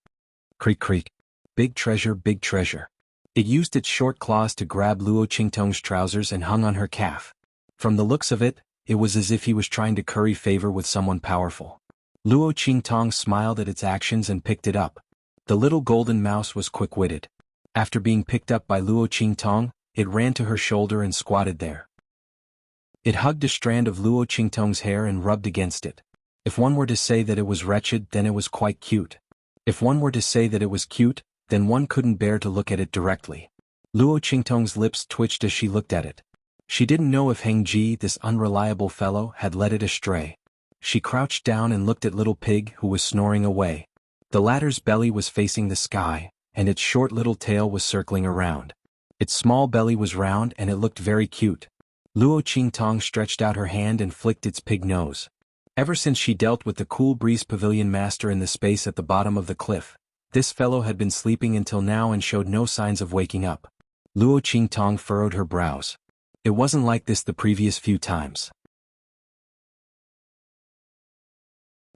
Creak creak. Big treasure, big treasure. It used its short claws to grab Luo Qingtong's trousers and hung on her calf. From the looks of it, it was as if he was trying to curry favor with someone powerful. Luo Qingtong smiled at its actions and picked it up. The little golden mouse was quick-witted. After being picked up by Luo Qingtong, it ran to her shoulder and squatted there. It hugged a strand of Luo Qingtong's hair and rubbed against it. If one were to say that it was wretched, then it was quite cute. If one were to say that it was cute, then one couldn't bear to look at it directly. Luo Qingtong's lips twitched as she looked at it. She didn't know if Heng Ji, this unreliable fellow, had led it astray. She crouched down and looked at Little Pig, who was snoring away. The latter's belly was facing the sky, and its short little tail was circling around. Its small belly was round and it looked very cute. Luo Qingtong stretched out her hand and flicked its pig nose. Ever since she dealt with the Cool Breeze Pavilion Master in the space at the bottom of the cliff, this fellow had been sleeping until now and showed no signs of waking up. Luo Qingtong furrowed her brows. It wasn't like this the previous few times.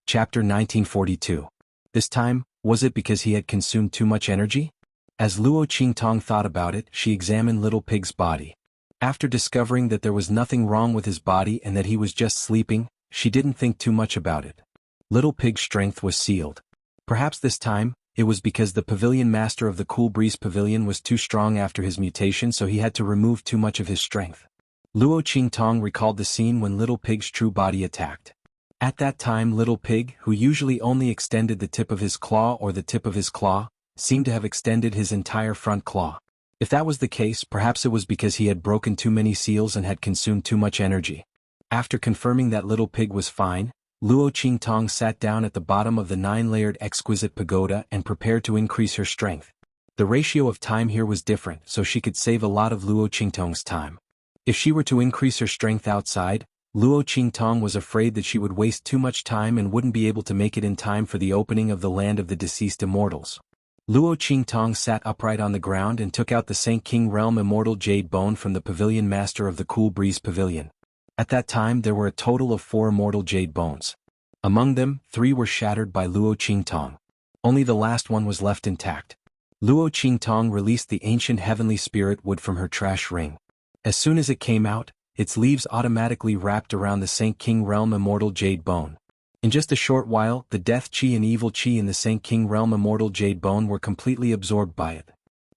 Chapter 1942. This time, was it because he had consumed too much energy? As Luo Qingtong thought about it, she examined Little Pig's body. After discovering that there was nothing wrong with his body and that he was just sleeping, she didn't think too much about it. Little Pig's strength was sealed. Perhaps this time, it was because the Pavilion Master of the Cool Breeze Pavilion was too strong after his mutation, so he had to remove too much of his strength. Luo Qingtong recalled the scene when Little Pig's true body attacked. At that time Little Pig, who usually only extended the tip of his claw or the tip of his claw, seemed to have extended his entire front claw. If that was the case, perhaps it was because he had broken too many seals and had consumed too much energy. After confirming that Little Pig was fine, Luo Qingtong sat down at the bottom of the 9-layered exquisite pagoda and prepared to increase her strength. The ratio of time here was different, so she could save a lot of Luo Qingtong's time. If she were to increase her strength outside, Luo Qingtong was afraid that she would waste too much time and wouldn't be able to make it in time for the opening of the land of the deceased immortals. Luo Qingtong sat upright on the ground and took out the Saint King Realm immortal jade bone from the Pavilion Master of the Cool Breeze Pavilion. At that time there were a total of 4 immortal jade bones. Among them, 3 were shattered by Luo Qingtong. Only the last one was left intact. Luo Qingtong released the ancient heavenly spirit wood from her trash ring. As soon as it came out, its leaves automatically wrapped around the Saint King Realm immortal jade bone. In just a short while, the death chi and evil chi in the Saint King Realm immortal jade bone were completely absorbed by it.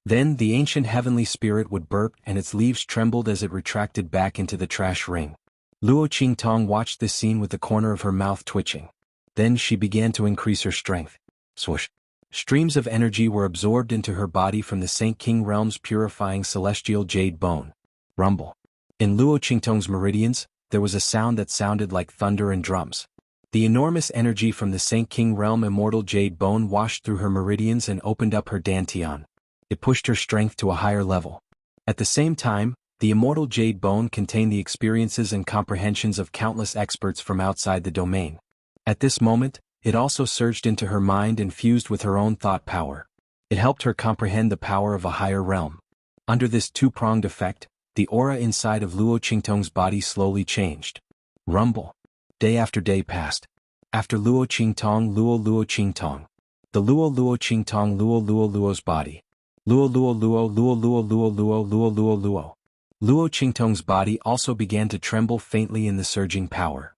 Then the ancient heavenly spirit would burp and its leaves trembled as it retracted back into the trash ring. Luo Qingtong watched this scene with the corner of her mouth twitching. Then she began to increase her strength. Swoosh. Streams of energy were absorbed into her body from the Saint King realm's purifying celestial jade bone. Rumble. In Luo Qingtong's meridians, there was a sound that sounded like thunder and drums. The enormous energy from the Saint King realm immortal jade bone washed through her meridians and opened up her dantian. It pushed her strength to a higher level. At the same time, the immortal jade bone contained the experiences and comprehensions of countless experts from outside the domain. At this moment, it also surged into her mind and fused with her own thought power. It helped her comprehend the power of a higher realm. Under this two-pronged effect, the aura inside of Luo Qingtong's body slowly changed. Rumble. Day after day passed. After Luo Qingtong, Luo Qingtong. The Luo Qingtong Luo's body. Luo. Luo Qingtong's body also began to tremble faintly in the surging power.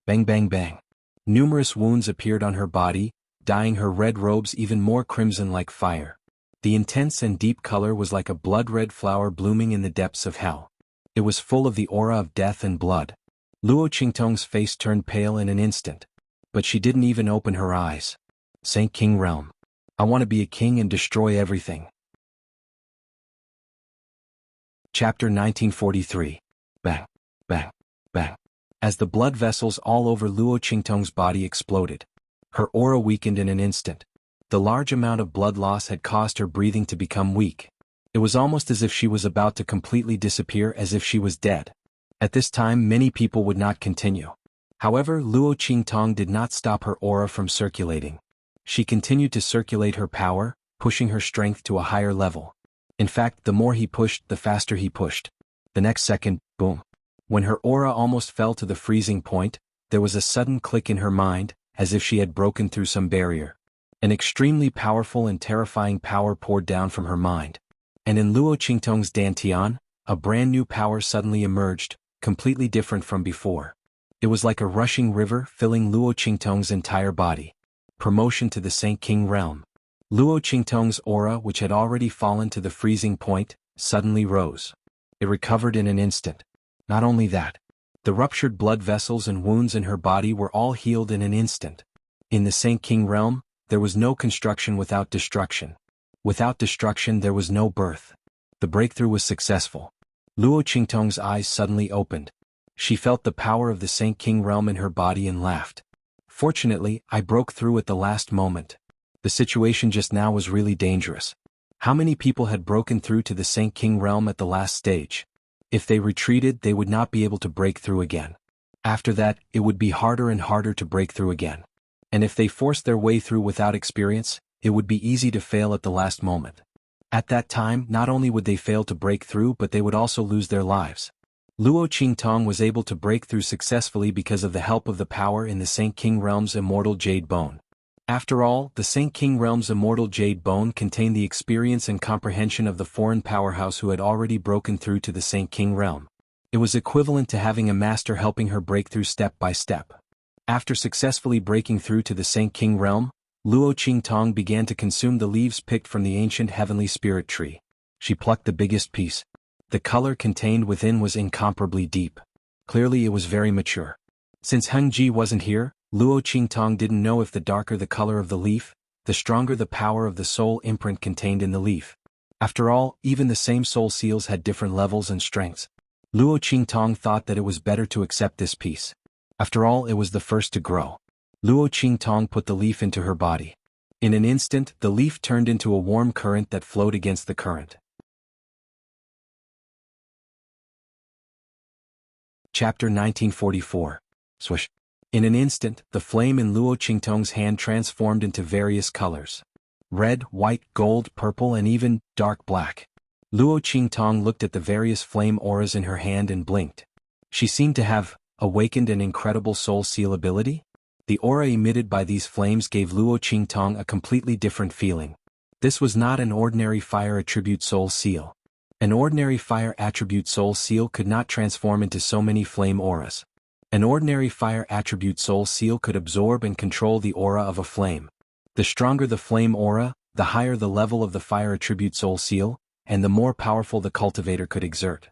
Bang bang bang. Numerous wounds appeared on her body, dyeing her red robes even more crimson like fire. The intense and deep color was like a blood-red flower blooming in the depths of hell. It was full of the aura of death and blood. Luo Qingtong's face turned pale in an instant. But she didn't even open her eyes. Saint King Realm. I want to be a king and destroy everything. Chapter 1943. Bang, bang, bang. As the blood vessels all over Luo Qingtong's body exploded. Her aura weakened in an instant. The large amount of blood loss had caused her breathing to become weak. It was almost as if she was about to completely disappear, as if she was dead. At this time many people would not continue. However, Luo Qingtong did not stop her aura from circulating. She continued to circulate her power, pushing her strength to a higher level. In fact, the more he pushed, the faster he pushed. The next second, boom. When her aura almost fell to the freezing point, there was a sudden click in her mind, as if she had broken through some barrier. An extremely powerful and terrifying power poured down from her mind. And in Luo Qingtong's dantian, a brand new power suddenly emerged, completely different from before. It was like a rushing river filling Luo Qingtong's entire body. Promotion to the Saint King realm. Luo Qingtong's aura, which had already fallen to the freezing point, suddenly rose. It recovered in an instant. Not only that, the ruptured blood vessels and wounds in her body were all healed in an instant. In the Saint King realm, there was no construction without destruction. Without destruction there was no birth. The breakthrough was successful. Luo Qingtong's eyes suddenly opened. She felt the power of the Saint King realm in her body and laughed. Fortunately, I broke through at the last moment. The situation just now was really dangerous. How many people had broken through to the Saint King realm at the last stage? If they retreated, they would not be able to break through again. After that, it would be harder and harder to break through again. And if they forced their way through without experience, it would be easy to fail at the last moment. At that time, not only would they fail to break through, but they would also lose their lives. Luo Qingtong was able to break through successfully because of the help of the power in the Saint King realm's immortal jade bone. After all, the Saint King realm's immortal jade bone contained the experience and comprehension of the foreign powerhouse who had already broken through to the Saint King realm. It was equivalent to having a master helping her break through step by step. After successfully breaking through to the Saint King realm, Luo Qingtong began to consume the leaves picked from the ancient heavenly spirit tree. She plucked the biggest piece. The color contained within was incomparably deep. Clearly it was very mature. Since Hengji wasn't here, Luo Qingtong didn't know if the darker the color of the leaf, the stronger the power of the soul imprint contained in the leaf. After all, even the same soul seals had different levels and strengths. Luo Qingtong thought that it was better to accept this piece. After all, it was the first to grow. Luo Qingtong put the leaf into her body. In an instant, the leaf turned into a warm current that flowed against the current. Chapter 1944. Swish. In an instant, the flame in Luo Qingtong's hand transformed into various colors. Red, white, gold, purple, and even dark black. Luo Qingtong looked at the various flame auras in her hand and blinked. She seemed to have awakened an incredible soul seal ability. The aura emitted by these flames gave Luo Qingtong a completely different feeling. This was not an ordinary fire attribute soul seal. An ordinary fire attribute soul seal could not transform into so many flame auras. An ordinary fire attribute soul seal could absorb and control the aura of a flame. The stronger the flame aura, the higher the level of the fire attribute soul seal, and the more powerful the cultivator could exert.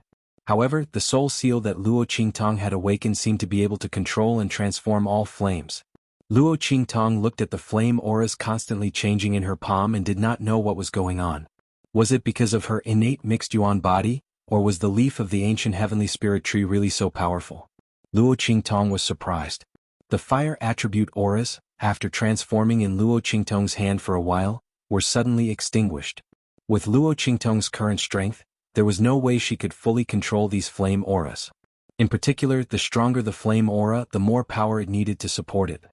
However, the soul seal that Luo Qingtong had awakened seemed to be able to control and transform all flames. Luo Qingtong looked at the flame auras constantly changing in her palm and did not know what was going on. Was it because of her innate mixed yuan body, or was the leaf of the ancient heavenly spirit tree really so powerful? Luo Qingtong was surprised. The fire attribute auras, after transforming in Luo Qingtong's hand for a while, were suddenly extinguished. With Luo Qingtong's current strength, there was no way she could fully control these flame auras. In particular, the stronger the flame aura, the more power it needed to support it.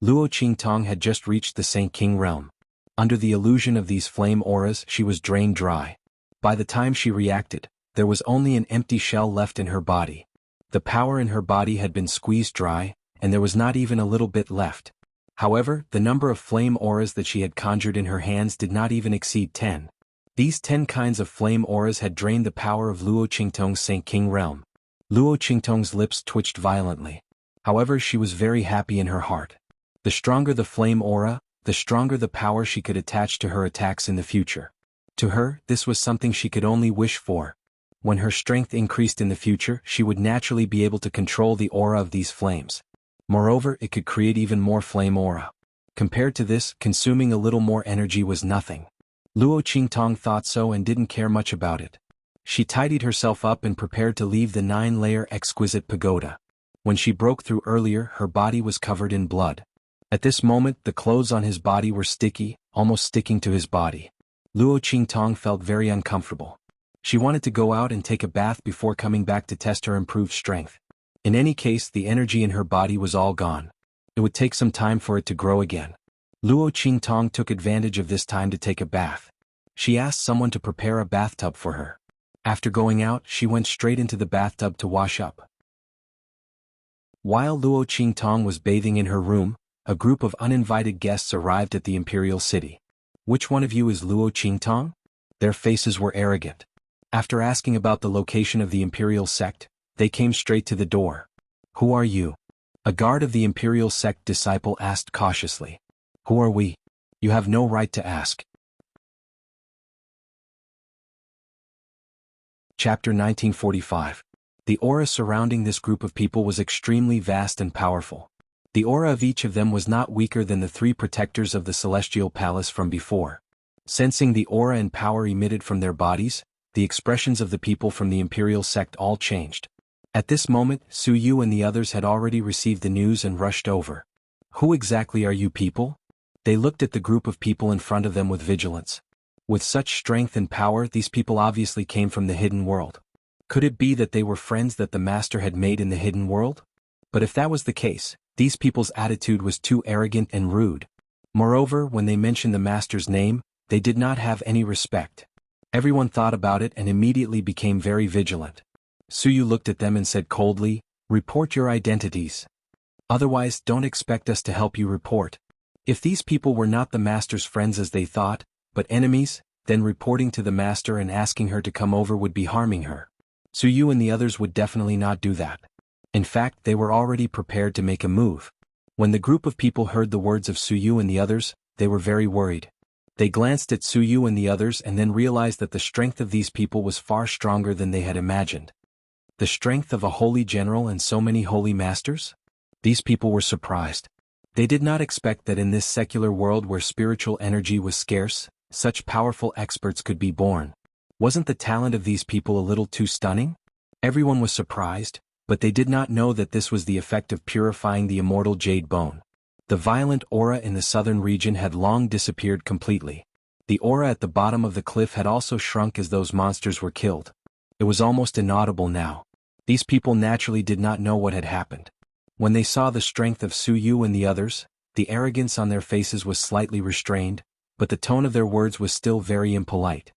Luo Qingtong had just reached the Saint King realm. Under the illusion of these flame auras, she was drained dry. By the time she reacted, there was only an empty shell left in her body. The power in her body had been squeezed dry, and there was not even a little bit left. However, the number of flame auras that she had conjured in her hands did not even exceed 10. These 10 kinds of flame auras had drained the power of Luo Qingtong's Saint King realm. Luo Qingtong's lips twitched violently. However, she was very happy in her heart. The stronger the flame aura, the stronger the power she could attach to her attacks in the future. To her, this was something she could only wish for. When her strength increased in the future, she would naturally be able to control the aura of these flames. Moreover, it could create even more flame aura. Compared to this, consuming a little more energy was nothing. Luo Qingtong thought so and didn't care much about it. She tidied herself up and prepared to leave the 9-layer exquisite pagoda. When she broke through earlier, her body was covered in blood. At this moment, the clothes on his body were sticky, almost sticking to his body. Luo Qingtong felt very uncomfortable. She wanted to go out and take a bath before coming back to test her improved strength. In any case, the energy in her body was all gone. It would take some time for it to grow again. Luo Qingtong took advantage of this time to take a bath. She asked someone to prepare a bathtub for her. After going out, she went straight into the bathtub to wash up. While Luo Qingtong was bathing in her room, a group of uninvited guests arrived at the imperial city. "Which one of you is Luo Qingtong?" Their faces were arrogant. After asking about the location of the imperial sect, they came straight to the door. "Who are you?" A guard of the imperial sect disciple asked cautiously. "Who are we?" "You have no right to ask." Chapter 1945. The aura surrounding this group of people was extremely vast and powerful. The aura of each of them was not weaker than the 3 protectors of the celestial palace from before. Sensing the aura and power emitted from their bodies, the expressions of the people from the imperial sect all changed. At this moment, Su Yu and the others had already received the news and rushed over. "Who exactly are you people?" They looked at the group of people in front of them with vigilance. With such strength and power, these people obviously came from the hidden world. Could it be that they were friends that the master had made in the hidden world? But if that was the case, these people's attitude was too arrogant and rude. Moreover, when they mentioned the master's name, they did not have any respect. Everyone thought about it and immediately became very vigilant. Suyu looked at them and said coldly, "Report your identities. Otherwise, don't expect us to help you report." If these people were not the master's friends as they thought, but enemies, then reporting to the master and asking her to come over would be harming her. Suyu and the others would definitely not do that. In fact, they were already prepared to make a move. When the group of people heard the words of Suyu and the others, they were very worried. They glanced at Suyu and the others and then realized that the strength of these people was far stronger than they had imagined. The strength of a holy general and so many holy masters? These people were surprised. They did not expect that in this secular world where spiritual energy was scarce, such powerful experts could be born. Wasn't the talent of these people a little too stunning? Everyone was surprised, but they did not know that this was the effect of purifying the immortal jade bone. The violent aura in the southern region had long disappeared completely. The aura at the bottom of the cliff had also shrunk as those monsters were killed. It was almost inaudible now. These people naturally did not know what had happened. When they saw the strength of Suyu and the others, the arrogance on their faces was slightly restrained, but the tone of their words was still very impolite.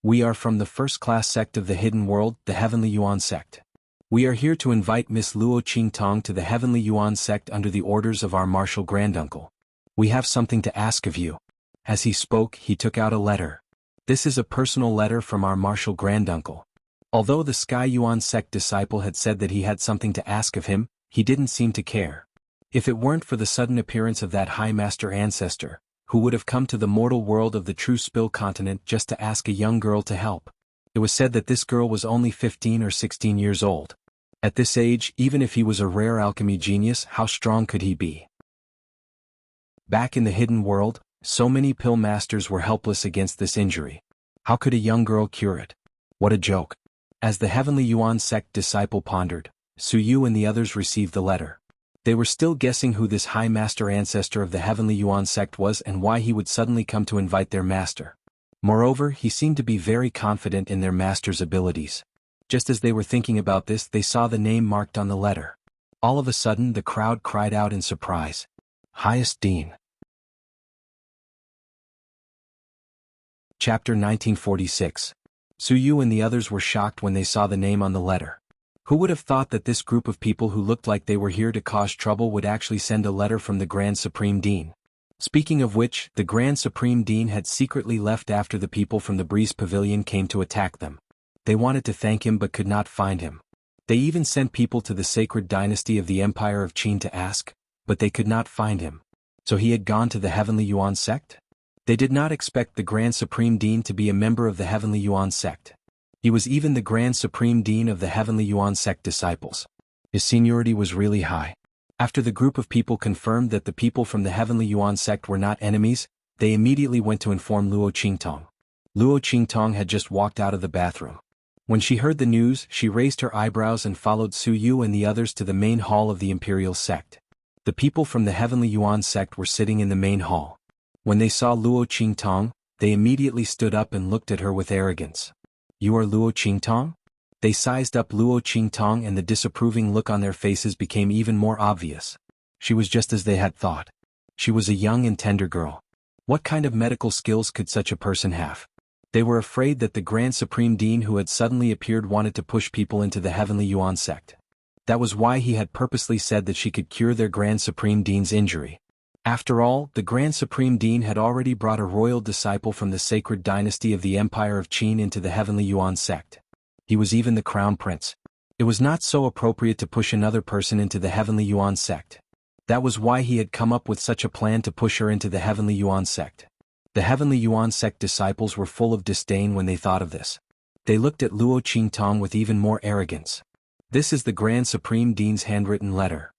"We are from the first-class sect of the hidden world, the Heavenly Yuan sect. We are here to invite Miss Luo Qingtong to the Heavenly Yuan sect under the orders of our martial granduncle. We have something to ask of you." As he spoke, he took out a letter. "This is a personal letter from our martial granduncle." Although the Sky Yuan sect disciple had said that he had something to ask of him, he didn't seem to care. If it weren't for the sudden appearance of that High Master ancestor, who would have come to the mortal world of the true Spill continent just to ask a young girl to help. It was said that this girl was only 15 or 16 years old. At this age, even if he was a rare alchemy genius, how strong could he be? Back in the hidden world, so many pill masters were helpless against this injury. How could a young girl cure it? What a joke. As the Heavenly Yuan sect disciple pondered, Su Yu and the others received the letter. They were still guessing who this high master ancestor of the Heavenly Yuan sect was and why he would suddenly come to invite their master. Moreover, he seemed to be very confident in their master's abilities. Just as they were thinking about this, they saw the name marked on the letter. All of a sudden, the crowd cried out in surprise. Highest Dean. Chapter 1946. Su Yu and the others were shocked when they saw the name on the letter. Who would have thought that this group of people who looked like they were here to cause trouble would actually send a letter from the Grand Supreme Dean? Speaking of which, the Grand Supreme Dean had secretly left after the people from the Breeze Pavilion came to attack them. They wanted to thank him but could not find him. They even sent people to the sacred dynasty of the Empire of Qin to ask, but they could not find him. So he had gone to the Heavenly Yuan sect? They did not expect the Grand Supreme Dean to be a member of the Heavenly Yuan sect. He was even the Grand Supreme Dean of the Heavenly Yuan sect disciples. His seniority was really high. After the group of people confirmed that the people from the Heavenly Yuan sect were not enemies, they immediately went to inform Luo Qingtong. Luo Qingtong had just walked out of the bathroom. When she heard the news, she raised her eyebrows and followed Su Yu and the others to the main hall of the Imperial sect. The people from the Heavenly Yuan sect were sitting in the main hall. When they saw Luo Qingtong, they immediately stood up and looked at her with arrogance. You are Luo Qingtong? They sized up Luo Qingtong and the disapproving look on their faces became even more obvious. She was just as they had thought. She was a young and tender girl. What kind of medical skills could such a person have? They were afraid that the Grand Supreme Dean who had suddenly appeared wanted to push people into the Heavenly Yuan sect. That was why he had purposely said that she could cure their Grand Supreme Dean's injury. After all, the Grand Supreme Dean had already brought a royal disciple from the sacred dynasty of the Empire of Qin into the Heavenly Yuan sect. He was even the crown prince. It was not so appropriate to push another person into the Heavenly Yuan sect. That was why he had come up with such a plan to push her into the Heavenly Yuan sect. The Heavenly Yuan sect disciples were full of disdain when they thought of this. They looked at Luo Qingtong with even more arrogance. This is the Grand Supreme Dean's handwritten letter.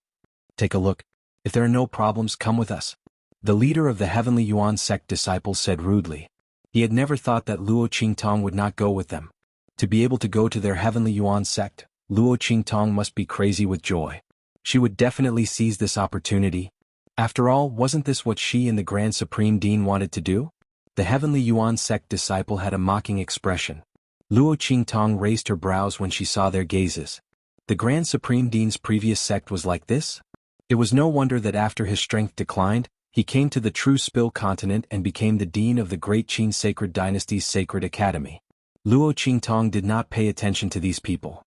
Take a look. If there are no problems, come with us. The leader of the Heavenly Yuan sect disciples said rudely. He had never thought that Luo Qingtong would not go with them. To be able to go to their Heavenly Yuan sect, Luo Qingtong must be crazy with joy. She would definitely seize this opportunity. After all, wasn't this what she and the Grand Supreme Dean wanted to do? The Heavenly Yuan sect disciple had a mocking expression. Luo Qingtong raised her brows when she saw their gazes. The Grand Supreme Dean's previous sect was like this? It was no wonder that after his strength declined, he came to the true Spill continent and became the dean of the Great Qin Sacred Dynasty's Sacred Academy. Luo Qingtong did not pay attention to these people.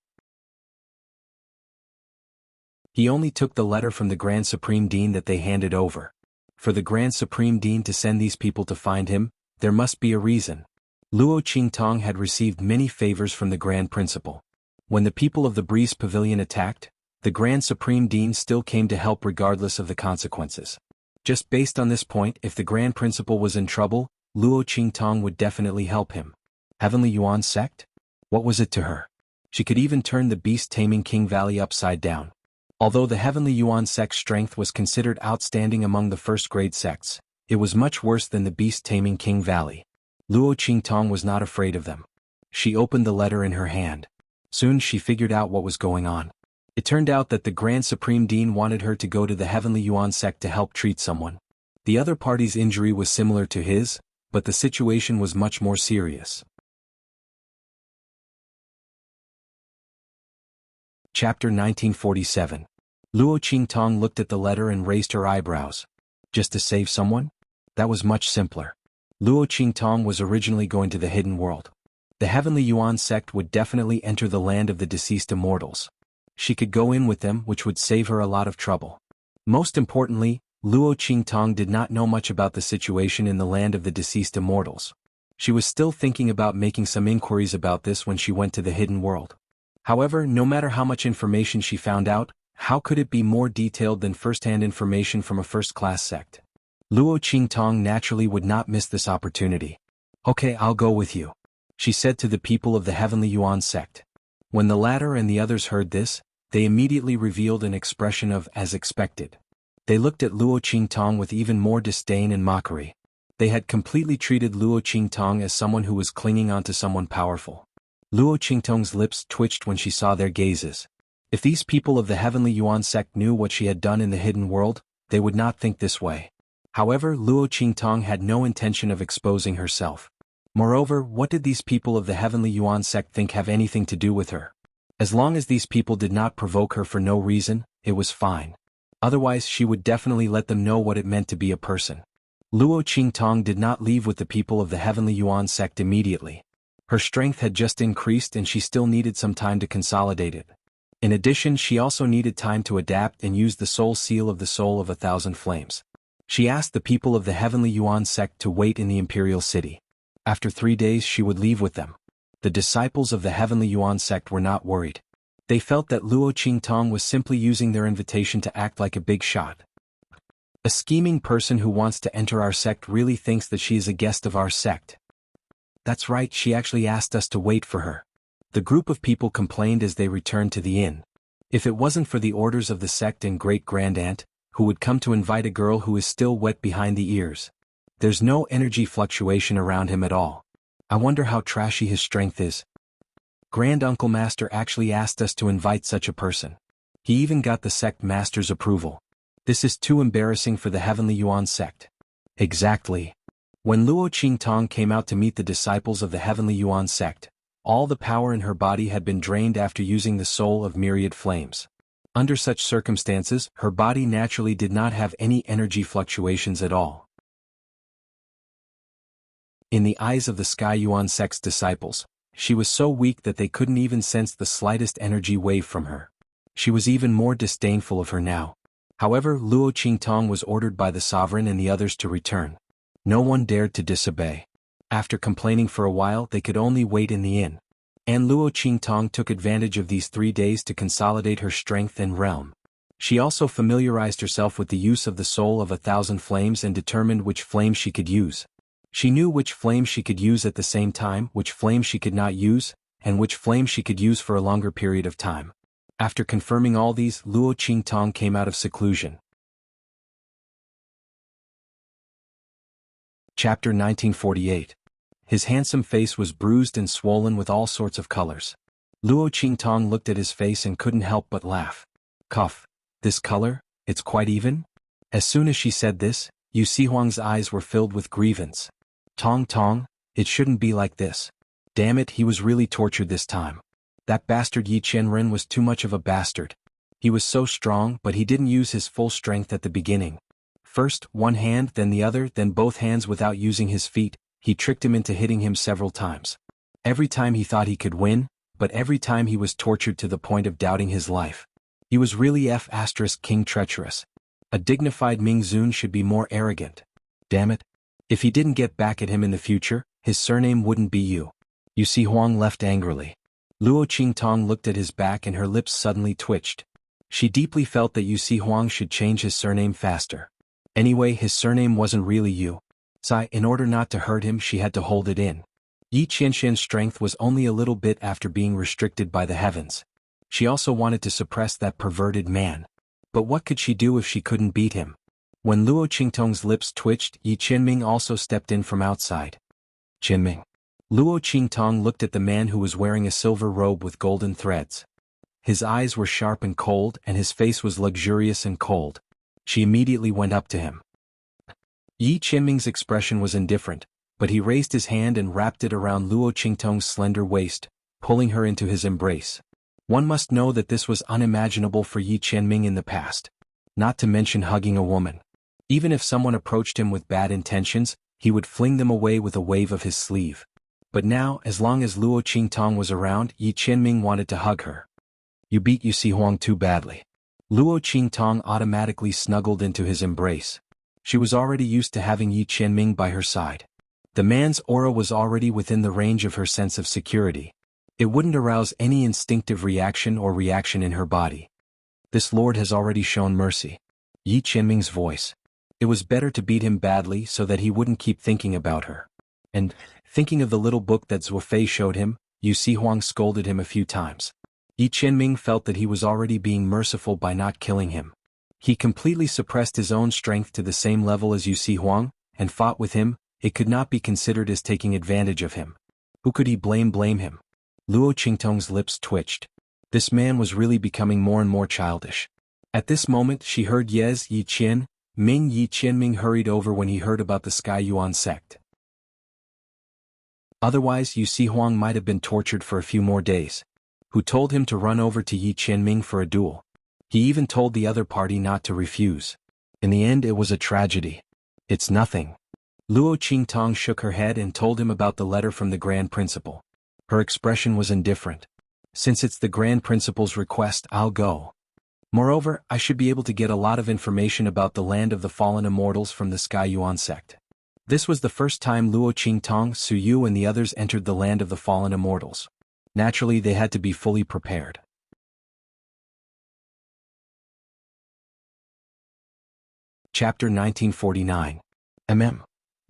He only took the letter from the Grand Supreme Dean that they handed over. For the Grand Supreme Dean to send these people to find him, there must be a reason. Luo Qingtong had received many favors from the Grand Principal. When the people of the Breeze Pavilion attacked, the Grand Supreme Dean still came to help regardless of the consequences. Just based on this point, if the Grand Principal was in trouble, Luo Qingtong would definitely help him. Heavenly Yuan sect? What was it to her? She could even turn the beast-taming King Valley upside down. Although the Heavenly Yuan sect's strength was considered outstanding among the first-grade sects, it was much worse than the beast-taming King Valley. Luo Qingtong was not afraid of them. She opened the letter in her hand. Soon she figured out what was going on. It turned out that the Grand Supreme Dean wanted her to go to the Heavenly Yuan sect to help treat someone. The other party's injury was similar to his, but the situation was much more serious. Chapter 1947. Luo Qingtong looked at the letter and raised her eyebrows. Just to save someone? That was much simpler. Luo Qingtong was originally going to the hidden world. The Heavenly Yuan sect would definitely enter the land of the deceased immortals. She could go in with them, which would save her a lot of trouble. Most importantly, Luo Qingtong did not know much about the situation in the land of the deceased immortals. She was still thinking about making some inquiries about this when she went to the hidden world. However, no matter how much information she found out, how could it be more detailed than first-hand information from a first-class sect? Luo Qingtong naturally would not miss this opportunity. Okay, I'll go with you, she said to the people of the Heavenly Yuan sect. When the latter and the others heard this, they immediately revealed an expression of as expected. They looked at Luo Qingtong with even more disdain and mockery. They had completely treated Luo Qingtong as someone who was clinging onto someone powerful. Luo Qingtong's lips twitched when she saw their gazes. If these people of the Heavenly Yuan sect knew what she had done in the hidden world, they would not think this way. However, Luo Qingtong had no intention of exposing herself. Moreover, what did these people of the Heavenly Yuan sect think have anything to do with her? As long as these people did not provoke her for no reason, it was fine. Otherwise, she would definitely let them know what it meant to be a person. Luo Qingtong did not leave with the people of the Heavenly Yuan sect immediately. Her strength had just increased and she still needed some time to consolidate it. In addition, she also needed time to adapt and use the soul seal of the soul of 1,000 flames. She asked the people of the Heavenly Yuan sect to wait in the imperial city. After 3 days she would leave with them. The disciples of the Heavenly Yuan sect were not worried. They felt that Luo Qingtong was simply using their invitation to act like a big shot. A scheming person who wants to enter our sect really thinks that she is a guest of our sect. That's right, she actually asked us to wait for her. The group of people complained as they returned to the inn. If it wasn't for the orders of the sect and great-grand-aunt, who would come to invite a girl who is still wet behind the ears. There's no energy fluctuation around him at all. I wonder how trashy his strength is. Grand-uncle Master actually asked us to invite such a person. He even got the sect master's approval. This is too embarrassing for the Heavenly Yuan sect. Exactly. When Luo Qingtong came out to meet the disciples of the Heavenly Yuan sect, all the power in her body had been drained after using the soul of myriad flames. Under such circumstances, her body naturally did not have any energy fluctuations at all. In the eyes of the Sky Yuan sect's disciples, she was so weak that they couldn't even sense the slightest energy wave from her. She was even more disdainful of her now. However, Luo Qingtong was ordered by the sovereign and the others to return. No one dared to disobey. After complaining for a while, they could only wait in the inn. And Luo Qingtong took advantage of these 3 days to consolidate her strength and realm. She also familiarized herself with the use of the soul of 1,000 flames and determined which flame she could use. She knew which flame she could use at the same time, which flame she could not use, and which flame she could use for a longer period of time. After confirming all these, Luo Qingtong came out of seclusion. Chapter 1948. His handsome face was bruised and swollen with all sorts of colors. Luo Qingtong looked at his face and couldn't help but laugh. Cough. This color? It's quite even? As soon as she said this, Xuanhuan's eyes were filled with grievance. Tong, it shouldn't be like this. Damn it, he was really tortured this time. That bastard Yi Qianren was too much of a bastard. He was so strong, but he didn't use his full strength at the beginning. First, one hand, then the other, then both hands without using his feet. He tricked him into hitting him several times. Every time he thought he could win, but every time he was tortured to the point of doubting his life. He was really King treacherous. A dignified Ming Zun should be more arrogant. Damn it. If he didn't get back at him in the future, his surname wouldn't be Yu. Xuanhuan left angrily. Luo Qingtong looked at his back and her lips suddenly twitched. She deeply felt that Xuanhuan should change his surname faster. Anyway, his surname wasn't really Yu. In order not to hurt him, she had to hold it in. Yi Qianxian's strength was only a little bit after being restricted by the heavens. She also wanted to suppress that perverted man. But what could she do if she couldn't beat him? When Luo Qingtong's lips twitched, Yi Qianming also stepped in from outside. Qianming. Luo Qingtong looked at the man who was wearing a silver robe with golden threads. His eyes were sharp and cold, and his face was luxurious and cold. She immediately went up to him. Yi Qianming's expression was indifferent, but he raised his hand and wrapped it around Luo Qingtong's slender waist, pulling her into his embrace. One must know that this was unimaginable for Yi Qianming in the past. Not to mention hugging a woman. Even if someone approached him with bad intentions, he would fling them away with a wave of his sleeve. But now, as long as Luo Qingtong was around, Yi Qianming wanted to hug her. You beat Xuanhuan too badly. Luo Qingtong automatically snuggled into his embrace. She was already used to having Yi Qianming by her side. The man's aura was already within the range of her sense of security. It wouldn't arouse any instinctive reaction or reaction in her body. This lord has already shown mercy. Yi Qianming's voice. It was better to beat him badly so that he wouldn't keep thinking about her. And, thinking of the little book that Zhuofei showed him, Xianhuan scolded him a few times. Yi Qianming felt that he was already being merciful by not killing him. He completely suppressed his own strength to the same level as Xianhuan, and fought with him. It could not be considered as taking advantage of him. Who could he blame him? Luo Qingtong's lips twitched. This man was really becoming more and more childish. At this moment she heard Yi Qianming. Yi Qianming hurried over when he heard about the Sky Yuan sect. Otherwise Xianhuan might have been tortured for a few more days. Who told him to run over to Yi Qianming for a duel? He even told the other party not to refuse. In the end it was a tragedy. It's nothing. Luo Qingtong shook her head and told him about the letter from the Grand Principal. Her expression was indifferent. Since it's the Grand Principal's request, I'll go. Moreover, I should be able to get a lot of information about the land of the fallen immortals from the Sky Yuan sect. This was the first time Luo Qingtong, Su Yu and the others entered the land of the fallen immortals. Naturally they had to be fully prepared. Chapter 1949.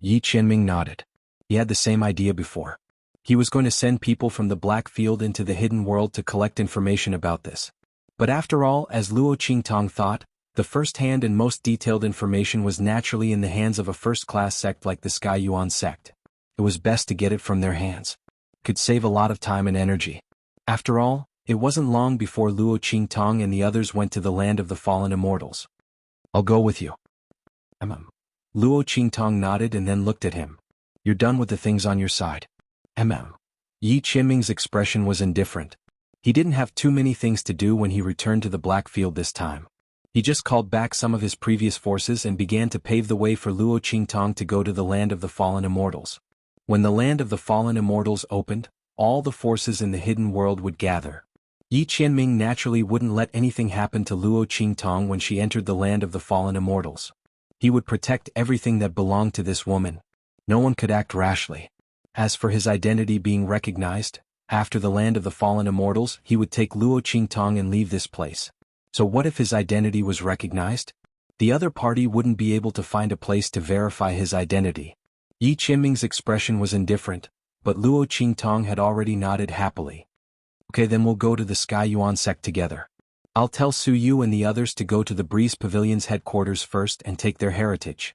Yi Qianming nodded. He had the same idea before. He was going to send people from the Black Field into the hidden world to collect information about this. But after all, as Luo Qingtong thought, the first-hand and most detailed information was naturally in the hands of a first-class sect like the Sky Yuan sect. It was best to get it from their hands. Could save a lot of time and energy. After all, it wasn't long before Luo Qingtong and the others went to the land of the fallen immortals. I'll go with you. Luo Qingtong nodded and then looked at him. You're done with the things on your side. Yi Qianming's expression was indifferent. He didn't have too many things to do when he returned to the Black Field this time. He just called back some of his previous forces and began to pave the way for Luo Qingtong to go to the land of the fallen immortals. When the land of the fallen immortals opened, all the forces in the hidden world would gather. Yi Qianming naturally wouldn't let anything happen to Luo Qingtong when she entered the land of the fallen immortals. He would protect everything that belonged to this woman. No one could act rashly. As for his identity being recognized, after the land of the fallen immortals, he would take Luo Qingtong and leave this place. So what if his identity was recognized? The other party wouldn't be able to find a place to verify his identity. Yi Qianming's expression was indifferent, but Luo Qingtong had already nodded happily. Okay, then we'll go to the Sky Yuan sect together. I'll tell Su Yu and the others to go to the Breeze Pavilion's headquarters first and take their heritage.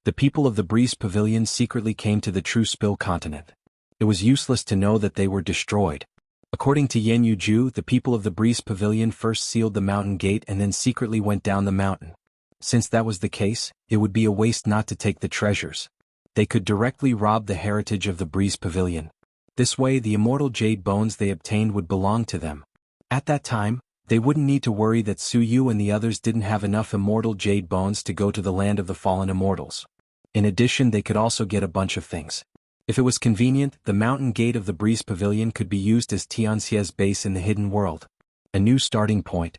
The people of the Breeze Pavilion secretly came to the True Spill continent. It was useless to know that they were destroyed. According to Yan Yuju, the people of the Breeze Pavilion first sealed the mountain gate and then secretly went down the mountain. Since that was the case, it would be a waste not to take the treasures. They could directly rob the heritage of the Breeze Pavilion. This way the immortal jade bones they obtained would belong to them. At that time, they wouldn't need to worry that Su Yu and the others didn't have enough immortal jade bones to go to the land of the fallen immortals. In addition, they could also get a bunch of things. If it was convenient, the mountain gate of the Breeze Pavilion could be used as xianxia's base in the hidden world. A new starting point.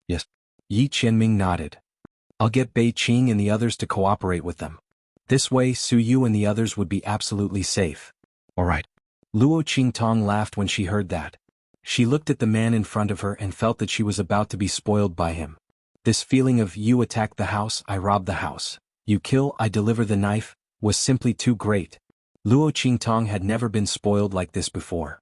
Yes. Yi Qianming nodded. I'll get Bei Qing and the others to cooperate with them. This way Su Yu and the others would be absolutely safe. Alright. Luo Qingtong laughed when she heard that. She looked at the man in front of her and felt that she was about to be spoiled by him. This feeling of you attack the house, I rob the house. You kill, I deliver the knife, was simply too great. Luo Qingtong had never been spoiled like this before.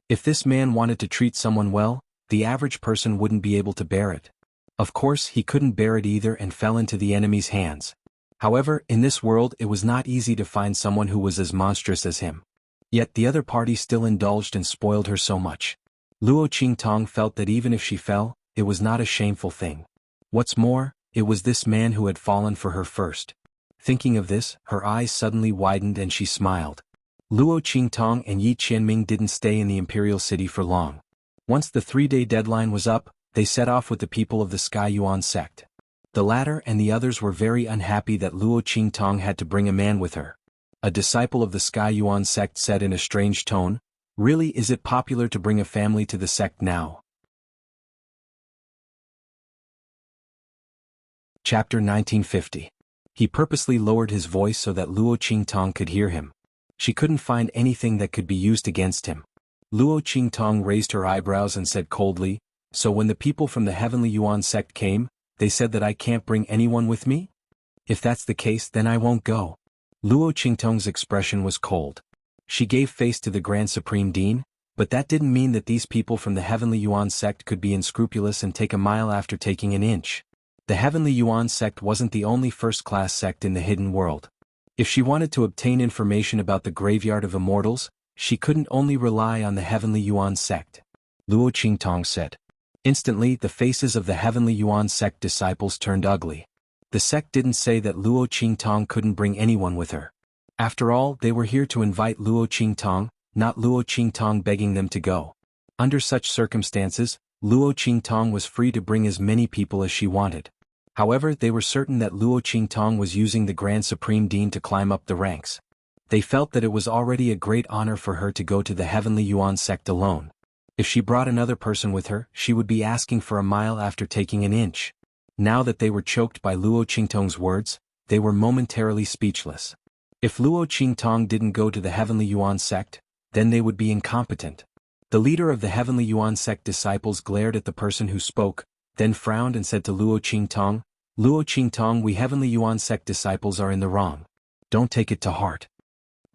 If this man wanted to treat someone well, the average person wouldn't be able to bear it. Of course, he couldn't bear it either and fell into the enemy's hands. However, in this world it was not easy to find someone who was as monstrous as him. Yet the other party still indulged and spoiled her so much. Luo Qingtong felt that even if she fell, it was not a shameful thing. What's more, it was this man who had fallen for her first. Thinking of this, her eyes suddenly widened and she smiled. Luo Qingtong and Yi Qianming didn't stay in the imperial city for long. Once the 3-day deadline was up, they set off with the people of the Sky Yuan sect. The latter and the others were very unhappy that Luo Qingtong had to bring a man with her. A disciple of the Sky Yuan sect said in a strange tone, "Really, is it popular to bring a family to the sect now?" Chapter 1950. He purposely lowered his voice so that Luo Qingtong could hear him. She couldn't find anything that could be used against him. Luo Qingtong raised her eyebrows and said coldly, "So when the people from the Heavenly Yuan sect came, They said that I can't bring anyone with me? If that's the case, then I won't go. Luo Qingtong's expression was cold. She gave face to the Grand Supreme Dean, but that didn't mean that these people from the Heavenly Yuan sect could be unscrupulous and take a mile after taking an inch. The Heavenly Yuan sect wasn't the only first-class sect in the hidden world. If she wanted to obtain information about the Graveyard of Immortals, she couldn't only rely on the Heavenly Yuan sect. Luo Qingtong said. Instantly, the faces of the Heavenly Yuan sect disciples turned ugly. The sect didn't say that Luo Qingtong couldn't bring anyone with her. After all, they were here to invite Luo Qingtong, not Luo Qingtong begging them to go. Under such circumstances, Luo Qingtong was free to bring as many people as she wanted. However, they were certain that Luo Qingtong was using the Grand Supreme Dean to climb up the ranks. They felt that it was already a great honor for her to go to the Heavenly Yuan sect alone. If she brought another person with her, she would be asking for a mile after taking an inch. Now that they were choked by Luo Qingtong's words, they were momentarily speechless. If Luo Qingtong didn't go to the Heavenly Yuan sect, then they would be incompetent. The leader of the Heavenly Yuan sect disciples glared at the person who spoke, then frowned and said to Luo Qingtong, we Heavenly Yuan sect disciples are in the wrong. Don't take it to heart.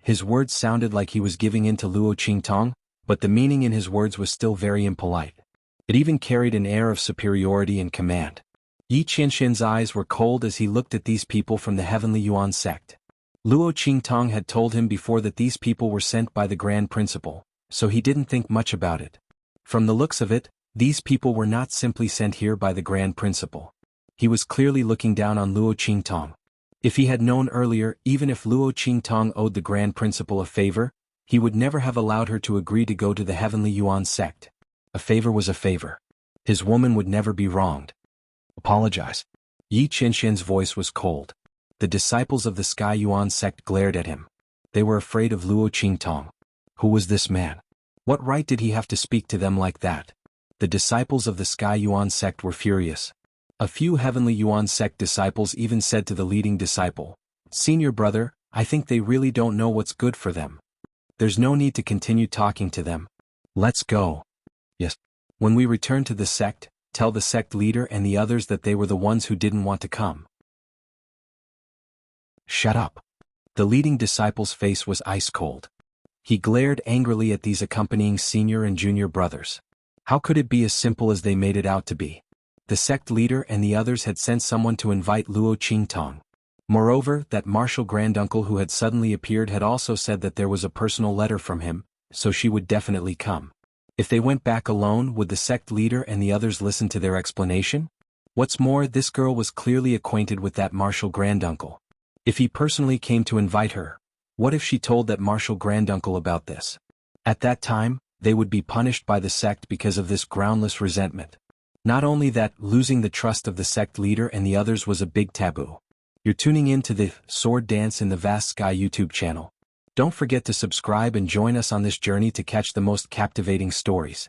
His words sounded like he was giving in to Luo Qingtong, but the meaning in his words was still very impolite. It even carried an air of superiority and command. Yi Qianxian's eyes were cold as he looked at these people from the Heavenly Yuan sect. Luo Qingtong had told him before that these people were sent by the Grand Principal, so he didn't think much about it. From the looks of it, these people were not simply sent here by the Grand Principal. He was clearly looking down on Luo Qingtong. If he had known earlier, even if Luo Qingtong owed the Grand Principal a favor, he would never have allowed her to agree to go to the Heavenly Yuan sect. A favor was a favor. His woman would never be wronged. Apologize. Yi Qianxian's voice was cold. The disciples of the Sky Yuan sect glared at him. They were afraid of Luo Qingtong. Who was this man? What right did he have to speak to them like that? The disciples of the Sky Yuan sect were furious. A few Heavenly Yuan sect disciples even said to the leading disciple, "Senior brother, I think they really don't know what's good for them. There's no need to continue talking to them. Let's go." Yes. When we return to the sect, tell the sect leader and the others that they were the ones who didn't want to come. Shut up. The leading disciple's face was ice cold. He glared angrily at these accompanying senior and junior brothers. How could it be as simple as they made it out to be? The sect leader and the others had sent someone to invite Luo Qingtong. Moreover, that martial granduncle who had suddenly appeared had also said that there was a personal letter from him, so she would definitely come. If they went back alone, would the sect leader and the others listen to their explanation? What's more, this girl was clearly acquainted with that martial granduncle. If he personally came to invite her, what if she told that martial granduncle about this? At that time, they would be punished by the sect because of this groundless resentment. Not only that, losing the trust of the sect leader and the others was a big taboo. You're tuning in to the Sword Dance in the Vast Sky YouTube channel. Don't forget to subscribe and join us on this journey to catch the most captivating stories.